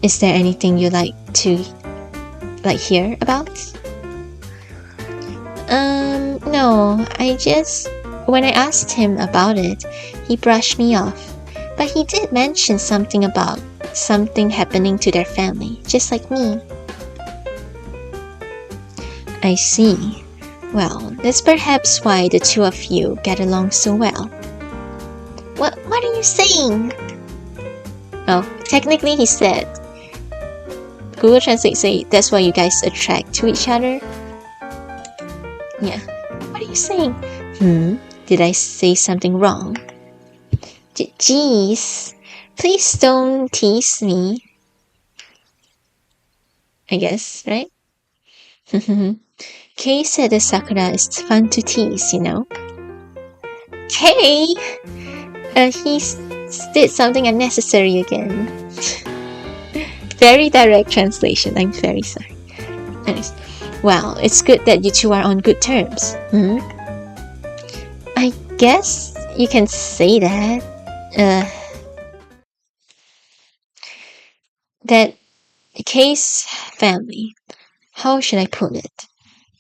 Is there anything you like to hear about? No, I just When I asked him about it, he brushed me off. But he did mention something about something happening to their family, just like me. I see. Well, that's perhaps why the two of you get along so well. What are you saying? Oh, technically he said, Google Translate say that's why you guys attract to each other. Yeah. What are you saying? Did I say something wrong? Jeez. Please don't tease me. I guess, right? Kei said that Sakura is fun to tease, you know. Kei? He did something unnecessary again. Very direct translation. I'm very sorry. Anyways, well, it's good that you two are on good terms. I guess you can say that. That Kei's family, how should I put it?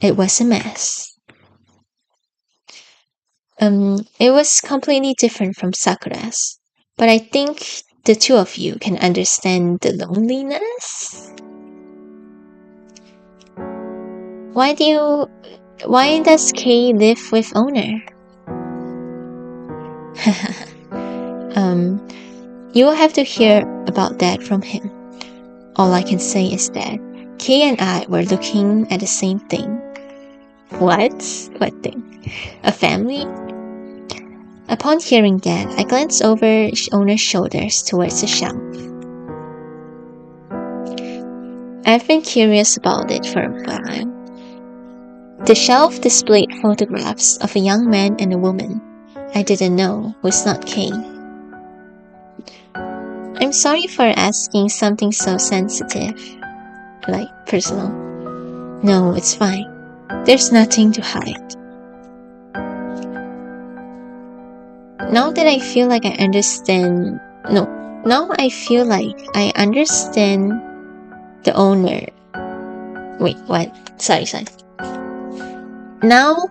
It was a mess. It was completely different from Sakura's, but I think the two of you can understand the loneliness. Why does Kei live with owner? You will have to hear about that from him. All I can say is that Kei and I were looking at the same thing. What? What thing? A family? Upon hearing that, I glanced over owner's shoulders towards the shelf. I've been curious about it for a while. The shelf displayed photographs of a young man and a woman I didn't know was not Kei. I'm sorry for asking something so sensitive, like personal. No, it's fine. There's nothing to hide. Now that I feel like I understand... now I feel like I understand the owner. Wait, what? Sorry. Now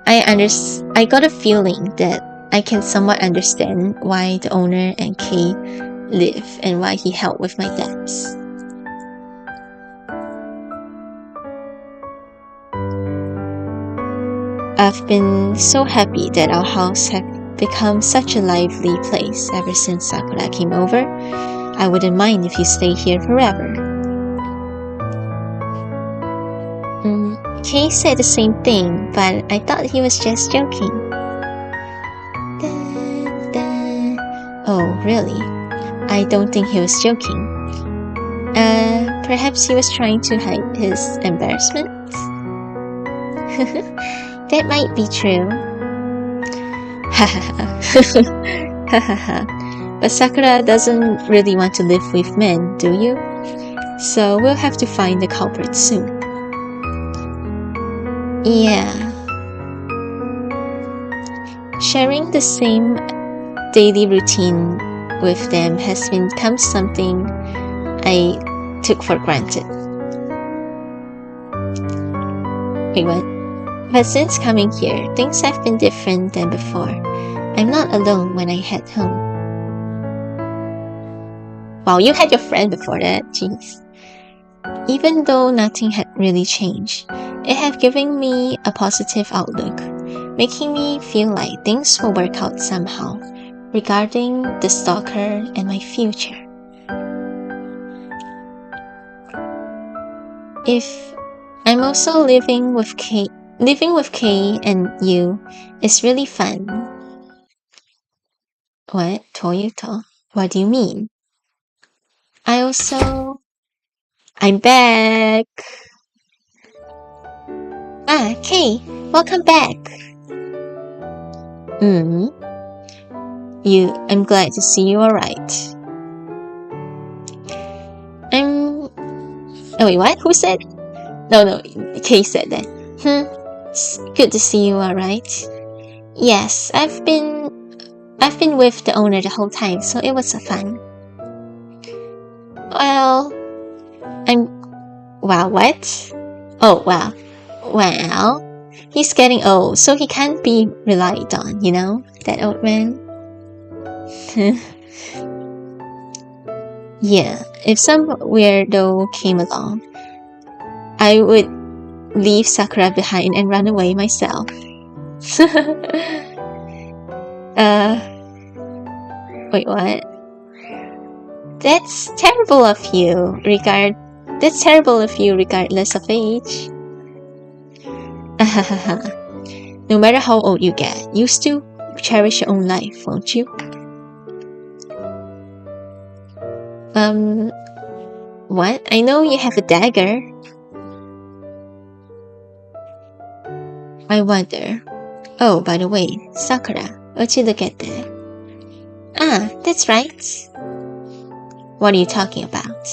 I got a feeling that I can somewhat understand why the owner and Kei live and why he helped with my debts. I've been so happy that our house has become such a lively place ever since Sakura came over. I wouldn't mind if you stay here forever. Kei said the same thing, but I thought he was just joking. Oh, really? I don't think he was joking. Perhaps he was trying to hide his embarrassment? That might be true. But Sakura doesn't really want to live with men, do you? So we'll have to find the culprit soon. Yeah. Sharing the same daily routine with them has become something I took for granted. Wait, what? But since coming here, things have been different than before. I'm not alone when I head home. Wow, you had your friend before that, jeez. Even though nothing had really changed, it had given me a positive outlook, making me feel like things will work out somehow regarding the stalker and my future. If I'm also living with Kei and you is really fun. What, Toyuto? What do you mean? I'm back! Ah, Kei, welcome back! I'm glad to see you alright. Oh wait, what? Who said? No, Kei said that. It's good to see you alright. Yes, I've been with the owner the whole time, so it was fun. Well, Wow, what? Oh, wow. Well, He's getting old, so he can't be relied on, you know? That old man. Yeah, if some weirdo came along, I would leave Sakura behind and run away myself. Wait, what? That's terrible of you, regardless of age. No matter how old you get, you still cherish your own life, won't you? What? I know you have a dagger. I wonder. Oh, by the way, Sakura, what'd you look at there? Ah, that's right. What are you talking about?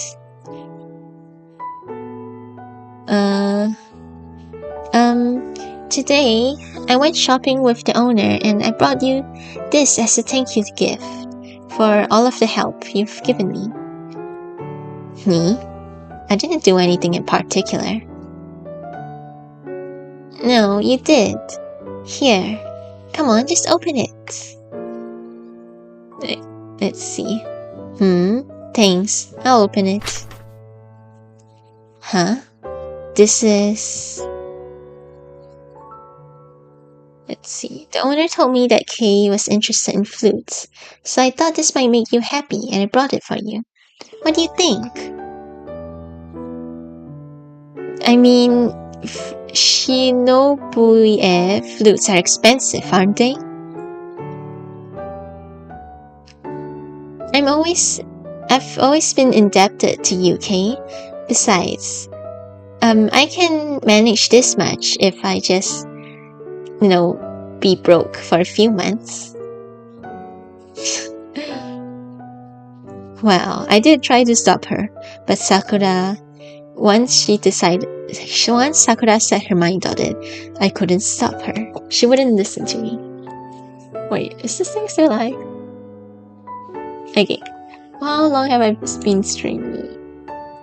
Today, I went shopping with the owner and I brought you this as a thank you gift for all of the help you've given me. Me? I didn't do anything in particular. No, you did. Here. Come on, just open it. Let's see. Thanks. I'll open it. Huh? This is... Let's see. The owner told me that Kay was interested in flutes, so I thought this might make you happy and I brought it for you. What do you think? I mean, Shinobuie flutes are expensive, aren't they? I've always been indebted to you, Kay. Besides, I can manage this much if I just, be broke for a few months. Well, I did try to stop her, but once Sakura set her mind on it, I couldn't stop her. She wouldn't listen to me. Wait, is this thing still alive? Okay. How long have I been streaming?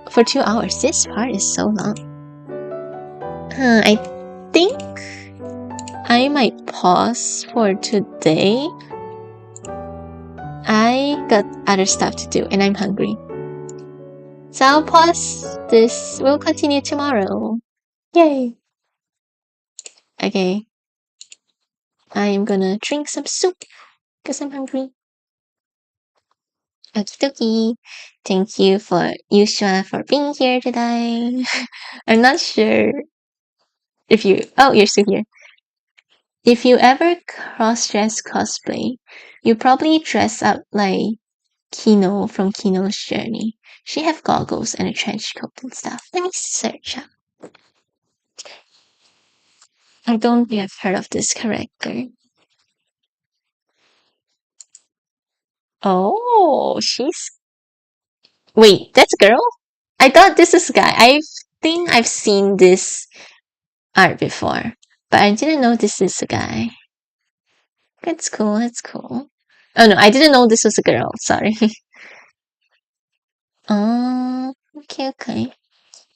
For 2 hours. This part is so long. I think I might pause for today. I got other stuff to do and I'm hungry. So I'll pause this. We'll continue tomorrow. Yay! Okay. I'm gonna drink some soup because I'm hungry. Okie dokie. Thank you for Yusha for being here today. I'm not sure if you... Oh, you're still here. If you ever cross-dress cosplay, you probably dress up like Kino from Kino's Journey. She have goggles and a trench coat and stuff. Let me search up. I don't think I've heard of this character. Oh, she's... Wait, that's a girl? I thought this is a guy. I think I've seen this art before, but I didn't know this is a guy. That's cool, that's cool. Oh no, I didn't know this was a girl, sorry. Oh, okay.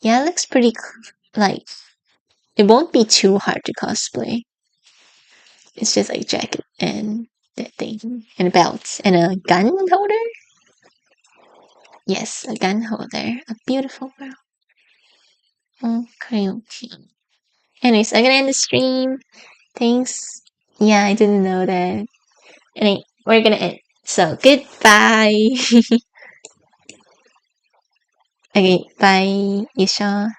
Yeah, it looks pretty, like, it won't be too hard to cosplay. It's just like jacket and that thing, and a belt, and a gun holder? Yes, a gun holder. A beautiful girl. Okay. Anyways, I'm gonna end the stream. Thanks. Yeah, I didn't know that. Anyway, we're gonna end. So, goodbye. Okay, bye, Yisha.